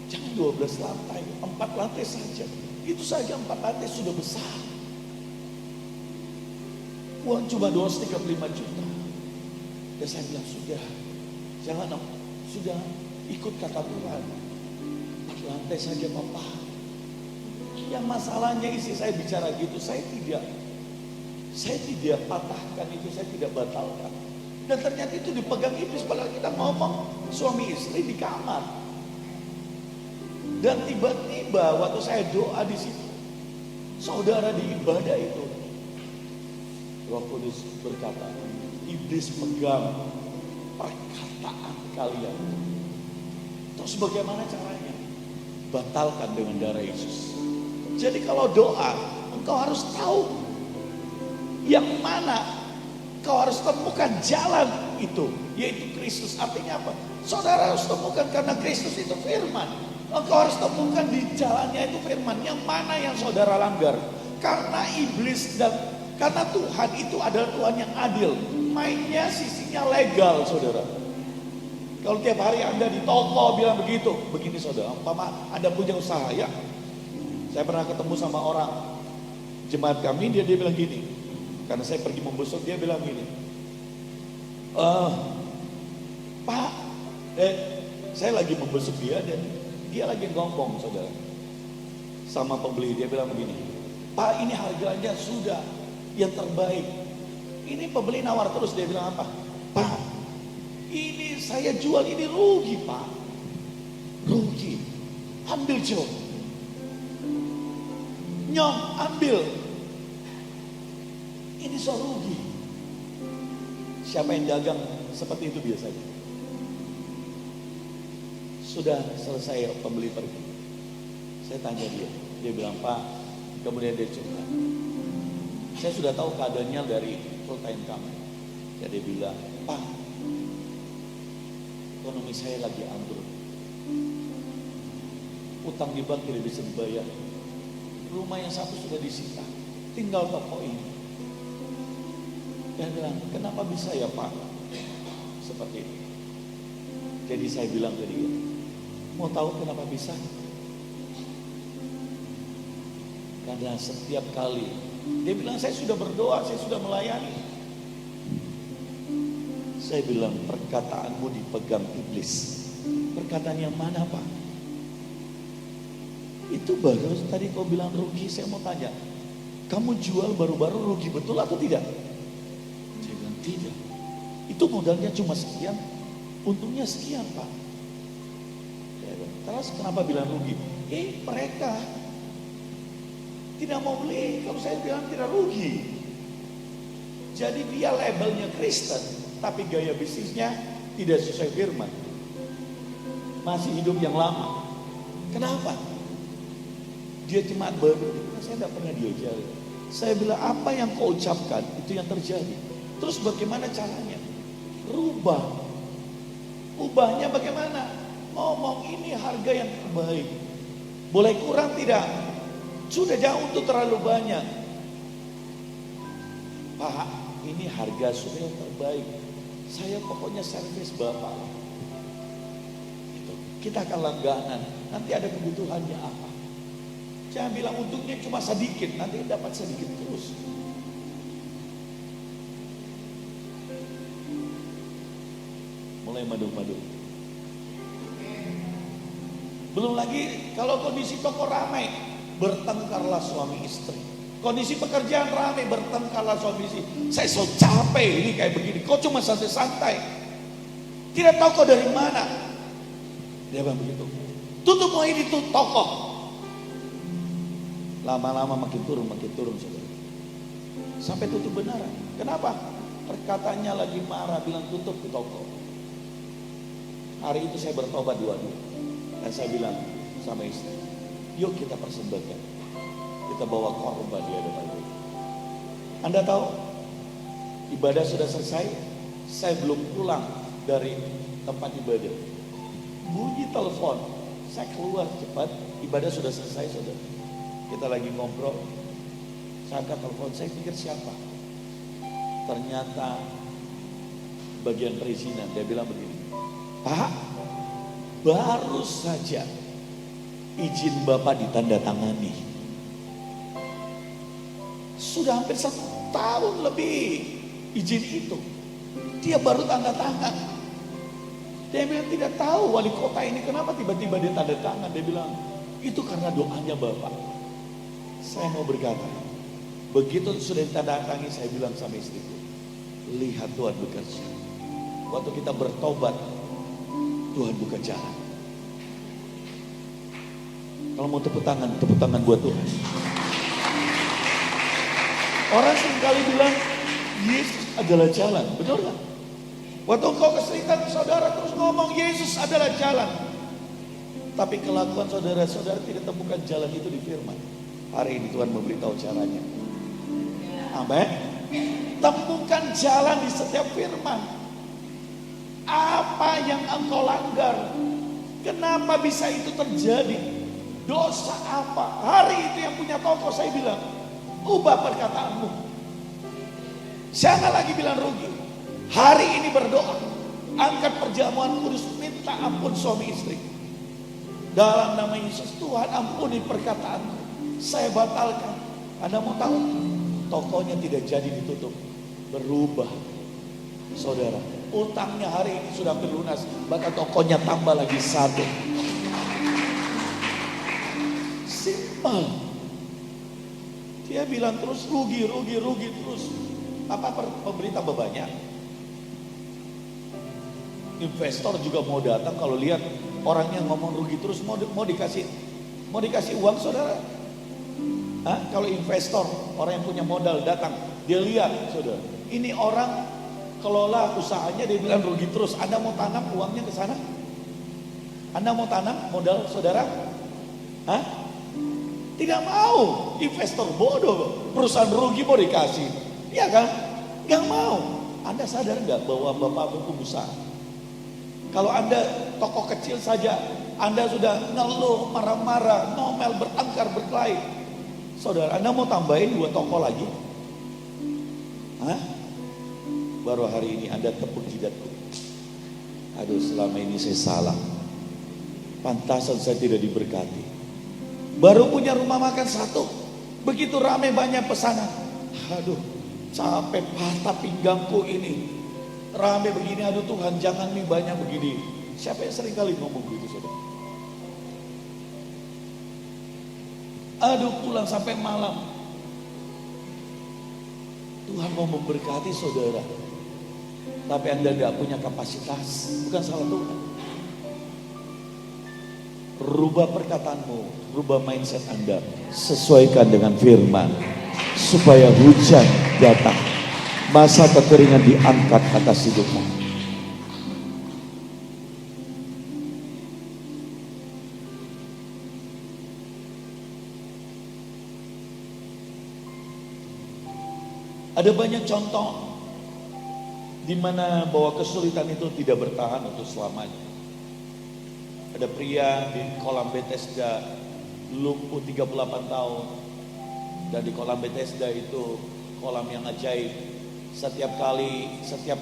jangan 12 lantai, 4 lantai saja. Itu saja 4 lantai sudah besar. Uang cuma 235 juta. Dan saya bilang sudah, jangan, sudah ikut kata Tuhan. 4 lantai saja Papa. Yang masalahnya istri saya bicara gitu, saya tidak patahkan itu, saya tidak batalkan. Dan ternyata itu dipegang iblis, padahal kita ngomong suami istri di kamar. Dan tiba-tiba waktu saya doa di situ, saudara di ibadah itu, Roh Kudus berkata, iblis pegang perkataan kalian. Terus bagaimana caranya? Batalkan dengan darah Yesus. Jadi kalau doa, engkau harus tahu yang mana. Kau harus temukan jalan itu, yaitu Kristus. Artinya apa? Saudara harus temukan, karena Kristus itu firman. Engkau harus temukan di jalannya itu firman. Yang mana yang saudara langgar? Karena iblis dan karena Tuhan itu adalah Tuhan yang adil. Mainnya sisinya legal, saudara. Kalau tiap hari Anda di toko bilang begitu, begini saudara, umpama Anda punya usaha ya. Saya pernah ketemu sama orang jemaat kami, dia bilang gini, karena saya pergi membesuk, dia bilang gini, Pak, saya lagi membesuk dia dan dia lagi ngomong saudara sama pembeli, dia bilang begini, Pak ini harganya sudah yang terbaik. Ini pembeli nawar terus, dia bilang apa? Pak, ini saya jual ini rugi Pak, rugi, ambil Jo, Nyong ambil, ini soal rugi. Siapa yang dagang seperti itu biasanya? Sudah selesai pembeli pergi, saya tanya dia bilang Pak, kemudian dia curhat, saya sudah tahu keadaannya dari full time kami. Jadi dia bilang, Pak, ekonomi saya lagi ambruk, utang di bank tidak bisa dibayar, rumah yang satu sudah disita, tinggal toko ini. Dia bilang, kenapa bisa ya Pak seperti ini? Jadi saya bilang ke dia, mau tahu kenapa bisa? Karena setiap kali dia bilang, saya sudah berdoa, saya sudah melayani. Saya bilang, perkataanmu dipegang iblis. Perkataan yang mana Pak? Itu baru tadi kau bilang rugi. Saya mau tanya, kamu jual baru-baru rugi betul atau tidak? Saya bilang tidak. Itu modalnya cuma sekian, untungnya sekian Pak. Saya bilang, terus kenapa bilang rugi? Mereka tidak mau beli. Kalau saya bilang tidak rugi. Jadi dia labelnya Kristen, tapi gaya bisnisnya tidak sesuai firman. Masih hidup yang lama. Kenapa? Dia jemaat baru, saya tidak pernah diajari. Saya bilang, apa yang kau ucapkan itu yang terjadi. Terus bagaimana caranya? Rubah. Ubahnya bagaimana? Ngomong ini harga yang terbaik. Boleh kurang tidak? Sudah jauh untuk terlalu banyak. Pak, ini harga sudah yang terbaik. Saya pokoknya servis Bapak. Itu. Kita akan langganan. Nanti ada kebutuhannya apa? Jangan bilang untungnya cuma sedikit, nanti dapat sedikit terus. Mulai madu-madu. Belum lagi kalau kondisi toko ramai, bertengkarlah suami istri. Kondisi pekerjaan ramai, bertengkarlah suami istri. Saya so capek ini kayak begini, kau cuma santai-santai. Tidak tahu kau dari mana. Dia bilang begitu. Tutup mau ini tuh toko. Lama-lama makin turun saudara. Sampai tutup benaran. Kenapa? Perkataannya lagi marah, bilang tutup ke toko. Hari itu saya bertobat dua-dua. Dan saya bilang sama istri, yuk kita persembahkan. Kita bawa korban di hadapan Allah. Anda tahu, ibadah sudah selesai, saya belum pulang dari tempat ibadah. Bunyi telepon, Saya keluar cepat, ibadah sudah selesai saudara. Kita lagi ngobrol, saya angkat telepon, saya pikir siapa? Ternyata bagian perizinan. Dia bilang begini, Pak, baru saja izin Bapak ditandatangani. Sudah hampir 1 tahun lebih izin itu. Dia baru tanda tangan. Dia bilang tidak tahu wali kota ini kenapa tiba-tiba dia tanda tangan. Dia bilang itu karena doanya Bapak. Saya mau berkata, begitu sudah ditandatangani, saya bilang sama istriku, lihat Tuhan bekerja. Waktu kita bertobat, Tuhan buka jalan. Kalau mau tepuk tangan buat Tuhan. Orang seringkali bilang Yesus adalah jalan, betul kan? Waktu engkau kesulitan, saudara terus ngomong Yesus adalah jalan. Tapi kelakuan saudara-saudara tidak temukan jalan itu di firman. Hari ini Tuhan memberitahu caranya. Amin. Temukan jalan di setiap firman. Apa yang engkau langgar? Kenapa bisa itu terjadi? Dosa apa? Hari itu yang punya toko saya bilang, ubah perkataanmu. Jangan lagi bilang rugi. Hari ini berdoa, angkat perjamuan kudus, minta ampun suami istri. Dalam nama Yesus, Tuhan ampuni perkataanku. Saya batalkan. Anda mau tahu? Tokonya tidak jadi ditutup, berubah. Saudara, utangnya hari ini sudah berlunas, bahkan tokonya tambah lagi 1. Simple. Dia bilang terus rugi terus. Apa pemerintah banyak? Investor juga mau datang kalau lihat orang yang ngomong rugi terus mau dikasih uang saudara. Kalau investor, orang yang punya modal datang, dia lihat saudara, ini orang kelola usahanya, dia bilang rugi terus. Anda mau tanam uangnya ke sana? Anda mau tanam modal saudara? Tidak mau. Investor bodoh, perusahaan rugi mau dikasih, iya kan? Gak mau. Anda sadar gak bahwa Bapak pengusaha? Kalau Anda toko kecil saja, Anda sudah ngeluh, marah-marah, ngomel, bertengkar, berkelahi. Saudara, Anda mau tambahin 2 toko lagi? Baru hari ini Anda tepuk jidatku. Aduh, selama ini saya salah. Pantasan saya tidak diberkati. Baru punya rumah makan 1, begitu ramai banyak pesanan. Aduh, capek, patah pinggangku ini. Ramai begini, aduh Tuhan jangan nih banyak begini. Siapa yang sering kali ngomong begitu saudara? Aduh pulang sampai malam. Tuhan mau memberkati saudara, tapi Anda tidak punya kapasitas. Bukan salah Tuhan. Rubah perkataanmu, rubah mindset Anda, sesuaikan dengan firman, supaya hujan datang, masa kekeringan diangkat atas hidupmu. Ada banyak contoh di mana bahwa kesulitan itu tidak bertahan untuk selamanya. Ada pria di kolam Bethesda lumpuh 38 tahun, dan di kolam Bethesda itu kolam yang ajaib. Setiap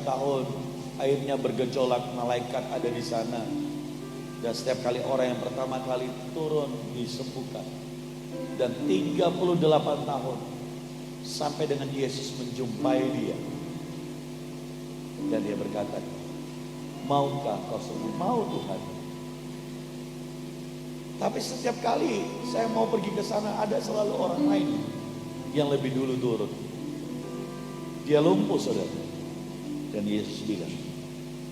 tahun airnya bergejolak, malaikat ada di sana, dan setiap kali orang yang pertama kali turun disembuhkan. Dan 38 tahun sampai dengan Yesus menjumpai dia, dan dia berkata, maukah kau sembuh? Mau Tuhan. Tapi setiap kali saya mau pergi ke sana, ada selalu orang lain yang lebih dulu turun. Dia lumpuh saudara, dan Yesus bilang,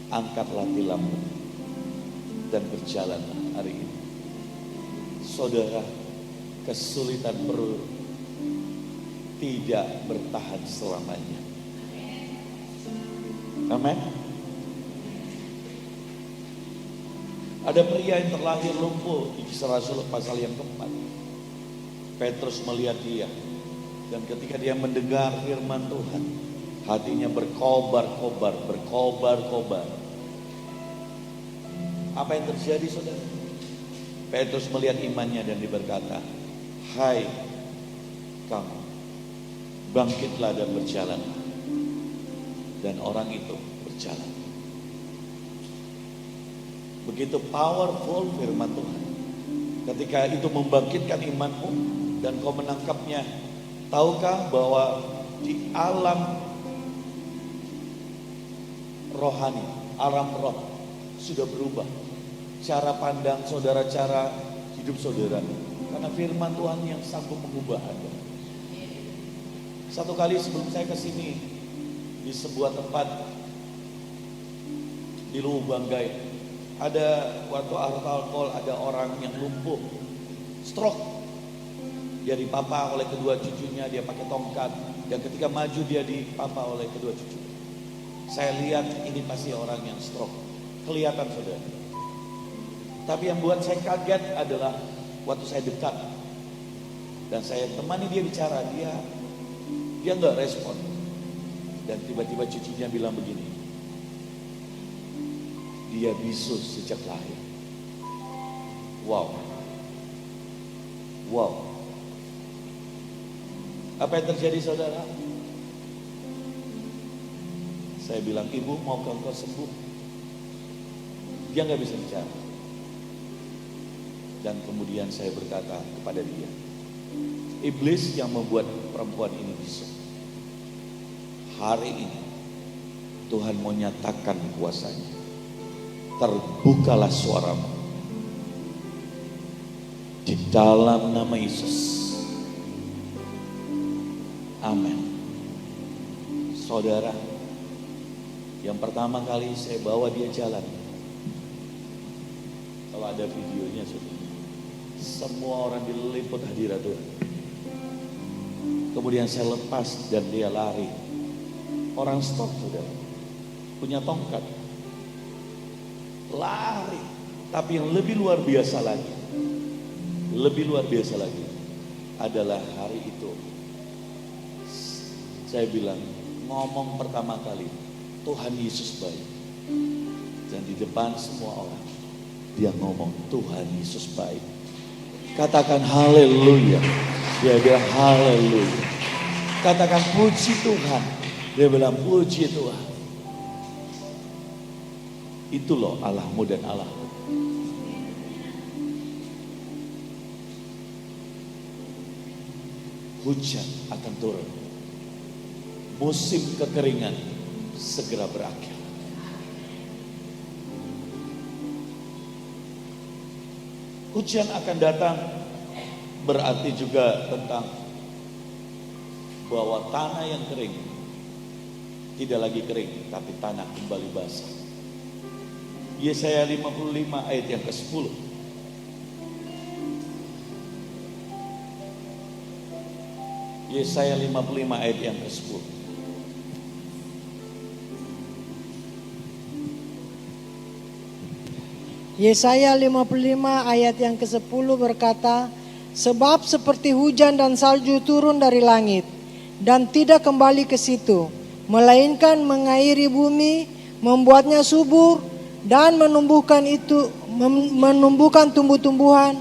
angkatlah tilammu dan berjalanlah hari ini. Saudara, kesulitan perut tidak bertahan selamanya. Amin. Ada pria yang terlahir lumpuh di Kisah Rasul pasal yang keempat. Petrus melihat dia, dan ketika dia mendengar firman Tuhan, hatinya berkobar-kobar. Apa yang terjadi saudara? Petrus melihat imannya dan dia berkata, "Hai kamu, bangkitlah dan berjalanlah." Dan orang itu berjalan. Begitu powerful firman Tuhan. Ketika itu membangkitkan imanmu dan kau menangkapnya. Tahukah bahwa di alam rohani, alam roh sudah berubah cara pandang saudara, cara hidup saudara, karena firman Tuhan yang sanggup mengubah Anda. Satu kali sebelum saya ke sini, di sebuah tempat di Lubanggai, ada waktu alkohol, ada orang yang lumpuh, stroke. Dia dipapa oleh kedua cucunya, dia pakai tongkat, dan ketika maju dia dipapa oleh kedua cucu. Saya lihat ini pasti orang yang stroke, kelihatan saudara. Tapi yang buat saya kaget adalah waktu saya dekat dan saya temani dia bicara, dia nggak respon. Dan tiba-tiba cucunya bilang begini, dia bisu sejak lahir. Wow. Apa yang terjadi saudara? Saya bilang, ibu maukah engkau sembuh? Dia nggak bisa bicara. Dan kemudian saya berkata kepada dia, iblis yang membuat perempuan ini bisu, hari ini Tuhan mau nyatakan kuasanya. Terbukalah suaramu di dalam nama Yesus. Amin. Saudara, yang pertama kali saya bawa dia jalan, kalau ada videonya saudara, semua orang diliput hadirat Tuhan. Kemudian saya lepas dan dia lari. Orang stop saudara, punya tongkat, lari. Tapi yang lebih luar biasa lagi, adalah hari itu saya bilang, ngomong pertama kali, Tuhan Yesus baik. Dan di depan semua orang dia ngomong, Tuhan Yesus baik. Katakan haleluya. Dia bilang haleluya. Katakan puji Tuhan. Dia bilang puji Tuhan. Itu loh Allahmu dan Allahku. Hujan akan turun. Musim kekeringan segera berakhir. Hujan akan datang berarti juga tentang bahwa tanah yang kering tidak lagi kering, tapi tanah kembali basah. Yesaya 55 ayat yang ke-10. Yesaya 55 ayat yang ke-10. Yesaya 55 ayat yang ke-10 berkata, sebab seperti hujan dan salju turun dari langit dan tidak kembali ke situ, melainkan mengairi bumi, membuatnya subur dan menumbuhkan tumbuh-tumbuhan,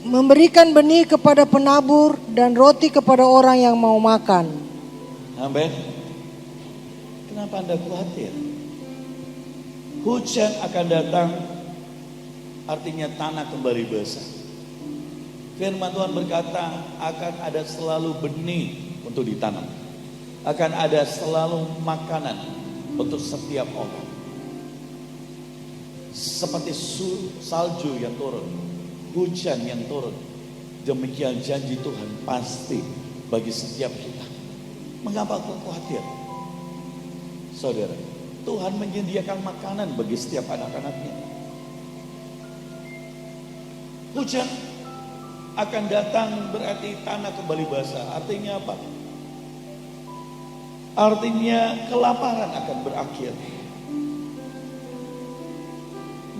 memberikan benih kepada penabur dan roti kepada orang yang mau makan. Amin. Kenapa Anda khawatir? Hujan akan datang, artinya tanah kembali basah. Firman Tuhan berkata, akan ada selalu benih untuk ditanam. Akan ada selalu makanan untuk setiap orang. Seperti salju yang turun, hujan yang turun, demikian janji Tuhan pasti bagi setiap kita. Mengapa kau khawatir? Saudara, Tuhan menyediakan makanan bagi setiap anak-anaknya. Hujan akan datang berarti tanah kembali basah. Artinya apa? Artinya kelaparan akan berakhir.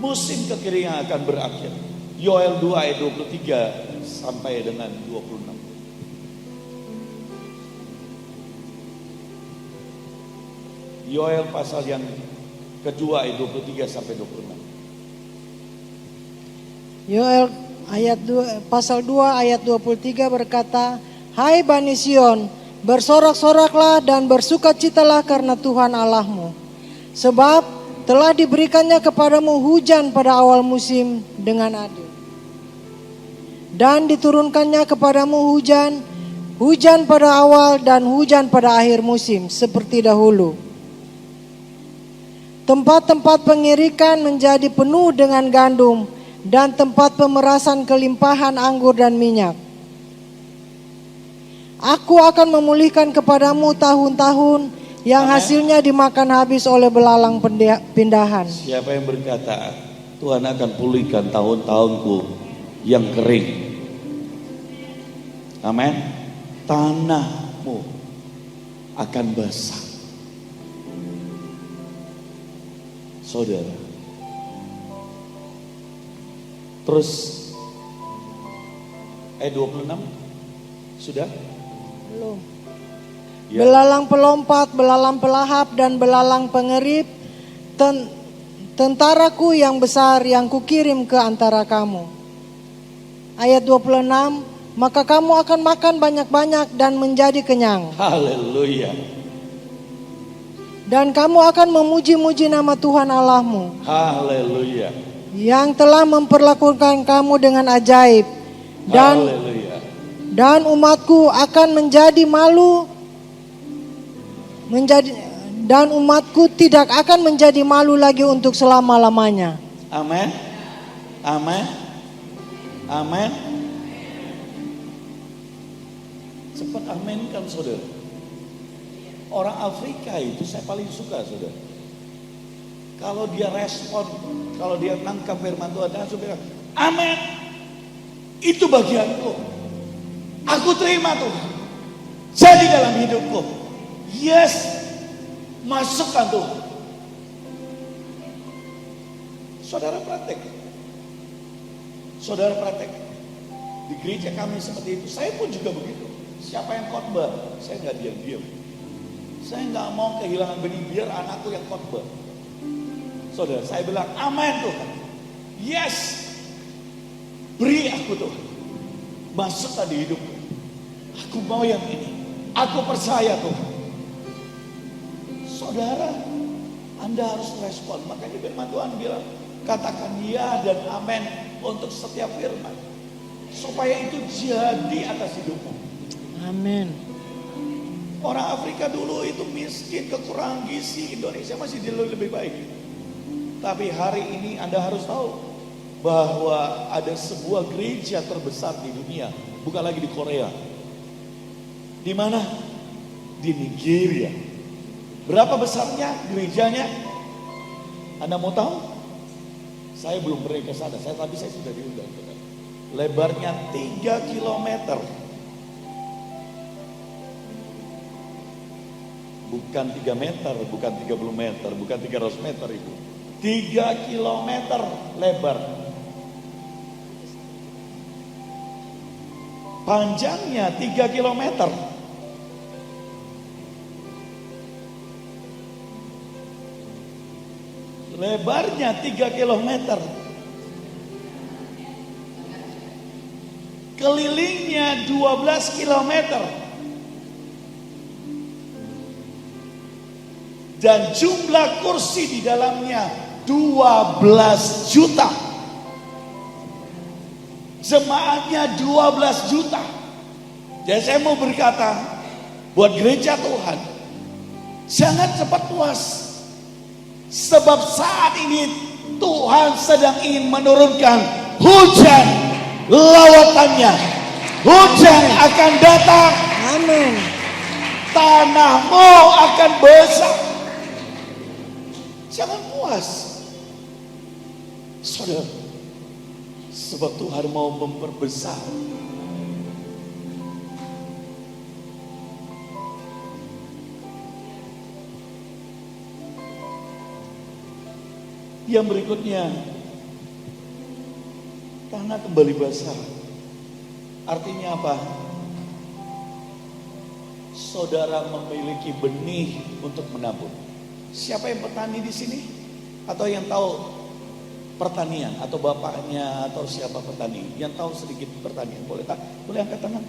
Musim kekeringan akan berakhir. Yoel 2 ayat 23 sampai dengan 26. Yoel pasal yang kedua ayat 23 sampai 26. Yoel pasal 2 ayat 23 berkata, "Hai Bani Sion, bersorak-soraklah dan bersukacitalah karena Tuhan Allahmu. Sebab telah diberikannya kepadamu hujan pada awal musim dengan adil. Dan diturunkannya kepadamu hujan pada awal dan hujan pada akhir musim seperti dahulu. Tempat-tempat pengirikan menjadi penuh dengan gandum dan tempat pemerasan kelimpahan anggur dan minyak. Aku akan memulihkan kepadamu tahun-tahun yang hasilnya dimakan habis oleh belalang pindahan." Siapa yang berkata, Tuhan akan pulihkan tahun-tahunku yang kering? Amin. Tanahmu akan basah. Saudara. Terus ayat 26 sudah? Belum. Ya. Belalang pelompat, belalang pelahap dan belalang pengerip, tentaraku yang besar yang kukirim ke antara kamu. Ayat 26, maka kamu akan makan banyak-banyak dan menjadi kenyang. Haleluya. Dan kamu akan memuji-muji nama Tuhan Allahmu, Haleluya. yang telah memperlakukan kamu dengan ajaib. Haleluya. Dan umatku akan menjadi malu, dan umatku tidak akan menjadi malu lagi untuk selama-lamanya. Amin. Amin. Amin. Cepat amin kan saudara. Orang Afrika itu saya paling suka saudara. Kalau dia respon, kalau dia nangkap firman Tuhan, dia langsung bilang, amin. Itu bagianku. Aku terima Tuhan. Jadi dalam hidupku. Yes. Masukkan Tuhan. Saudara praktek. Saudara praktek. Di gereja kami seperti itu. Saya pun juga begitu. Siapa yang khotbah? Saya nggak diam-diam. Saya nggak mau kehilangan benih, biar anakku yang khotbah. Saudara, saya bilang amin Tuhan. Yes. Beri aku Tuhan. Masukkan di hidupku. Aku mau yang ini. Aku percaya Tuhan. Saudara, Anda harus respon. Makanya firman Tuhan bilang, katakan ya dan amin untuk setiap firman. Supaya itu jadi atas hidupmu. Amin. Orang Afrika dulu itu miskin, kekurangan gizi. Indonesia masih jauh lebih baik. Tapi hari ini Anda harus tahu bahwa ada sebuah gereja terbesar di dunia, bukan lagi di Korea. Di mana? Di Nigeria. Berapa besarnya gerejanya? Anda mau tahu? Saya belum pernah ke sana, tapi saya sudah diundang. Lebarnya 3 kilometer. Bukan 3 meter, bukan 30 meter, bukan 300 meter itu. 3 kilometer lebar. Panjangnya 3 kilometer. Lebarnya 3 kilometer. Kelilingnya 12 kilometer. Dan jumlah kursi di dalamnya 12 juta. Jemaatnya 12 juta. Jadi saya mau berkata, buat gereja Tuhan, jangan cepat puas. Sebab saat ini Tuhan sedang ingin menurunkan hujan lawatannya. Hujan akan datang. Amin. Tanahmu akan basah. Jangan puas, saudara. Sebab Tuhan mau memperbesar. Yang berikutnya, tanah kembali basah. Artinya apa? Saudara memiliki benih untuk menabur. Siapa yang petani di sini? Atau yang tahu pertanian atau bapaknya atau siapa petani yang tahu sedikit pertanian, boleh angkat tangan.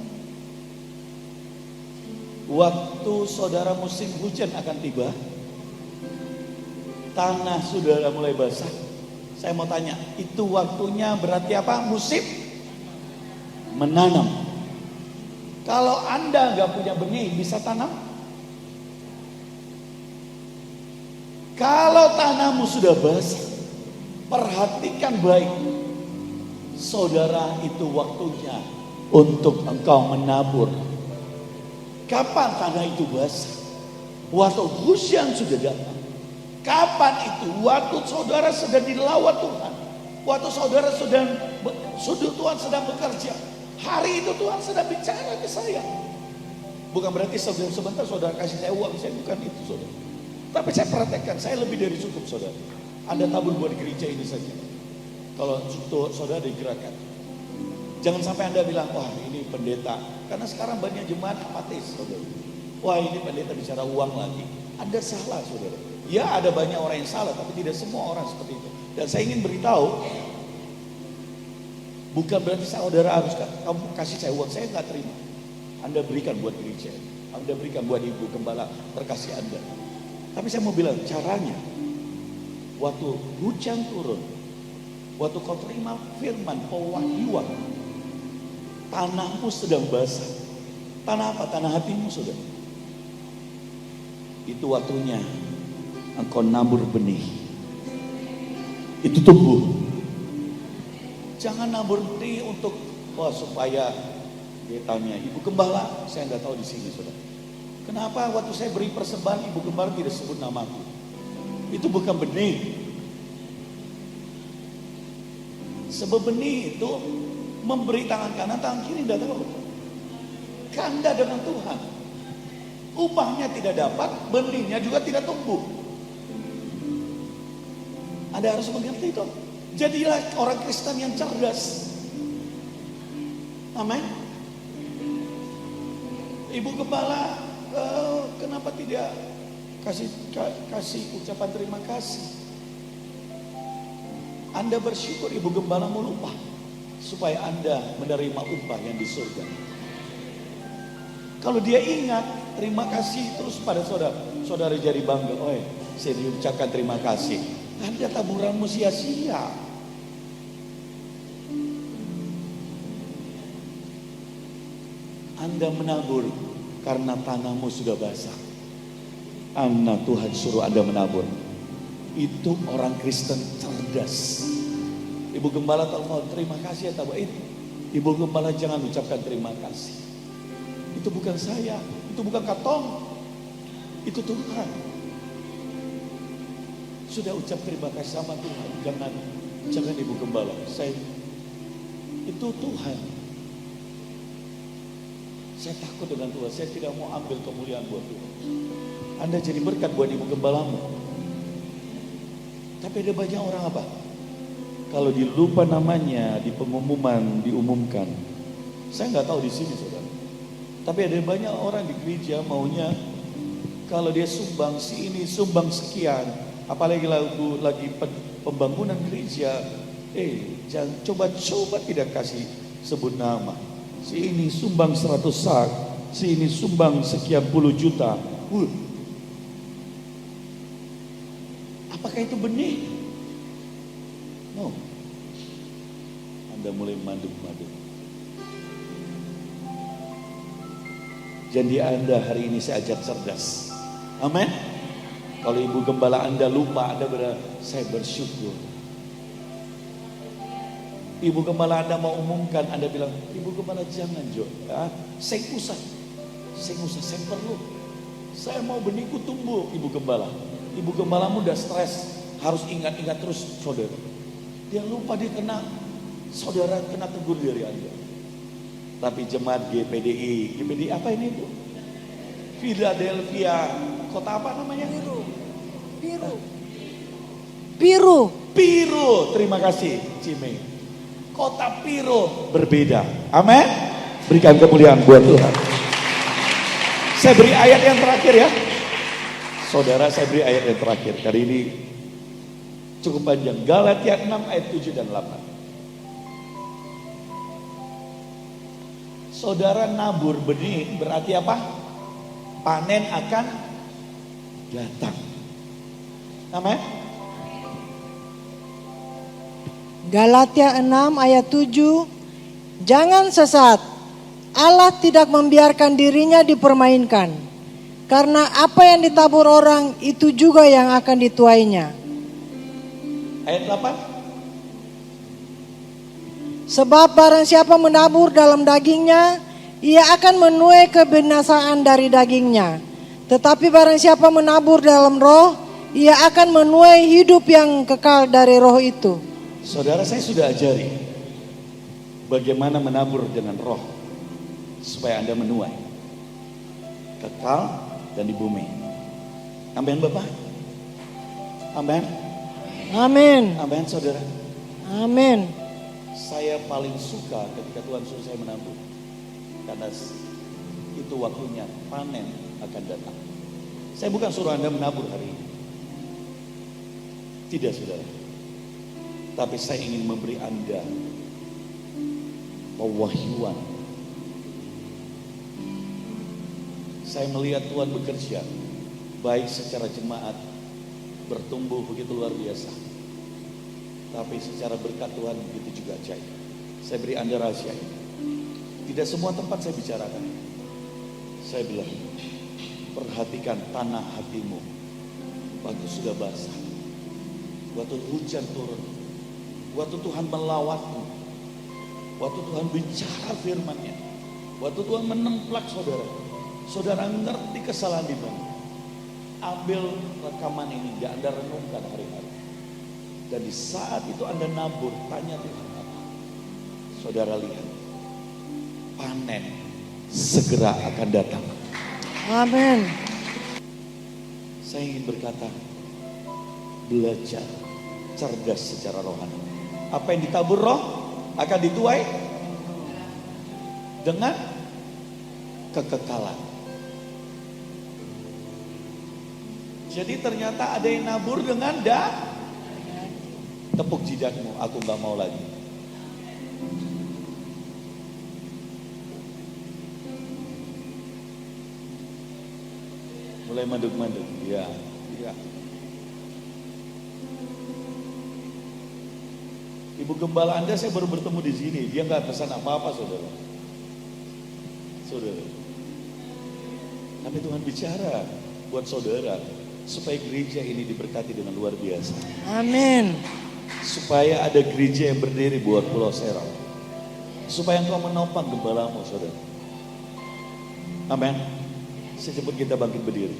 Waktu saudara musim hujan akan tiba, tanah saudara mulai basah. Saya mau tanya, itu waktunya berarti apa? Musim menanam. Kalau Anda nggak punya benih, bisa tanam? Kalau tanahmu sudah basah, perhatikan baik, saudara, itu waktunya untuk engkau menabur. Kapan tanah itu basah? Waktu hujan sudah datang. Kapan itu? Waktu saudara sedang dilawat Tuhan. Waktu saudara Tuhan sedang bekerja. Hari itu Tuhan sedang bicara ke saya. Bukan berarti sebentar saudara kasih saya uang, saya bukan itu saudara. Tapi saya perhatikan, saya lebih dari cukup saudara. Anda tabur buat gereja ini saja. Kalau saudara digerakkan. Jangan sampai Anda bilang, wah ini pendeta. Karena sekarang banyak jemaat apatis saudara. Wah ini pendeta bicara uang lagi. Anda salah saudara. Ya ada banyak orang yang salah, tapi tidak semua orang seperti itu. Dan saya ingin beritahu, bukan berarti saudara harus kamu kasih saya uang, saya nggak terima. Anda berikan buat gereja, Anda berikan buat ibu gembala terkasih Anda. Tapi saya mau bilang caranya, waktu hujan turun, waktu kau terima firman pewahyuan, tanahmu sedang basah. Tanah apa? Tanah hatimu sudah. Itu waktunya engkau nabur benih. Itu tumbuh. Jangan nabur benih untuk supaya dia tanya, Ibu Gembala, saya nggak tahu di sini saudara. Kenapa waktu saya beri persembahan Ibu Gembala tidak sebut namaku? Itu bukan benih. Sebab benih itu memberi tangan kanan, tangan kiri tidak tahu. Kanda dengan Tuhan. Upahnya tidak dapat, benihnya juga tidak tumbuh. Anda harus mengerti itu. Jadilah orang Kristen yang cerdas. Amin. Ibu Gembala, kenapa tidak kasih ucapan terima kasih? Anda bersyukur Ibu Gembala mau lupa supaya Anda menerima upah yang di surga. Kalau dia ingat terima kasih terus pada saudara, saudara jadi bangga. Oh, saya diucapkan terima kasih. Anda taburanmu sia-sia. Anda menabur karena tanahmu sudah basah. Anak Tuhan suruh Anda menabur. Itu orang Kristen cerdas. Ibu Gembala telepon, terima kasih ya Tabu. Ibu Gembala jangan ucapkan terima kasih. Itu bukan saya, itu bukan katong. Itu Tuhan. Sudah ucap terima kasih sama Tuhan. Jangan Ibu Gembala. Itu Tuhan. Saya takut dengan Tuhan. Saya tidak mau ambil kemuliaan buat Tuhan. Anda jadi berkat buat Ibu Gembalamu. Tapi ada banyak orang apa? Kalau dilupa namanya di pengumuman diumumkan. Saya nggak tahu di sini saudara. Tapi ada banyak orang di gereja maunya kalau dia sumbang si ini sumbang sekian. Apalagi lagi pembangunan gereja. Jangan coba tidak kasih sebut nama. Si ini sumbang 100 sak, si ini sumbang sekian puluh juta. Apakah itu benih? No. Anda mulai manduk-manduk. Jadi Anda hari ini saya ajak cerdas. Amin. Kalau Ibu Gembala Anda lupa, Anda saya bersyukur. Ibu Gembala Anda mau umumkan, Anda bilang, Ibu Gembala jangan Jo, saya usah, saya perlu. Saya mau benihku tumbuh, Ibu Gembala. Ibu Gembalamu udah stres, harus ingat-ingat terus saudara. Dia lupa dia saudara kena tegur dari Anda. Tapi jemaat GPDI apa ini Bu? Philadelphia, kota apa namanya? Piro, terima kasih Cime. Kota Piro berbeda. Amin. Berikan kemuliaan buat Tuhan. Saya beri ayat yang terakhir ya. Saudara, saya beri ayat yang terakhir. Kali ini Cukup panjang. Galatia 6 ayat 7 dan 8. Saudara nabur benih berarti apa? Panen akan datang. Amin. Galatia 6 ayat 7. Jangan sesat. Allah tidak membiarkan dirinya dipermainkan. Karena apa yang ditabur orang itu juga yang akan dituainya. Ayat 8. Sebab barang siapa menabur dalam dagingnya, ia akan menuai kebinasaan dari dagingnya. Tetapi barang siapa menabur dalam roh, ia akan menuai hidup yang kekal dari roh itu. Saudara, saya sudah ajari bagaimana menabur dengan roh supaya Anda menuai kekal dan di bumi. Amin Bapak. Amin. Amin. Amin saudara. Amin. Saya paling suka ketika Tuhan suruh saya menabur. Karena itu waktunya panen akan datang. Saya bukan suruh Anda menabur hari ini. Tidak saudara. Tapi saya ingin memberi Anda pewahyuan. Saya melihat Tuhan bekerja baik secara jemaat bertumbuh begitu luar biasa. Tapi secara berkat Tuhan begitu juga ajaib. Saya beri Anda rahasia ini. Tidak semua tempat saya bicarakan. Saya bilang, perhatikan tanah hatimu. Waktu sudah basah. Waktu hujan turun. Waktu Tuhan melawatmu. Waktu Tuhan bicara firman-Nya. Waktu Tuhan menemplak saudara. Saudara ngerti kesalahan di mana. Ambil rekaman ini, dan Anda renungkan hari-hari. Dan di saat itu Anda nabur, tanya Tuhan apa. Saudara lihat, panen segera akan datang. Amin. Saya ingin berkata, belajar cerdas secara rohani. Apa yang ditabur roh akan dituai dengan kekekalan. Jadi ternyata ada yang nabur dengan tepuk jidatmu, aku gak mau lagi. Mulai manduk-manduk, ya. Ibu gembala Anda saya baru bertemu di sini, dia gak pesan apa-apa saudara. Tapi Tuhan bicara buat saudara supaya gereja ini diberkati dengan luar biasa. Amin. Supaya ada gereja yang berdiri buat Pulau Serau. Supaya engkau menopang gembalamu saudara. Amin. Secepat kita bangkit berdiri.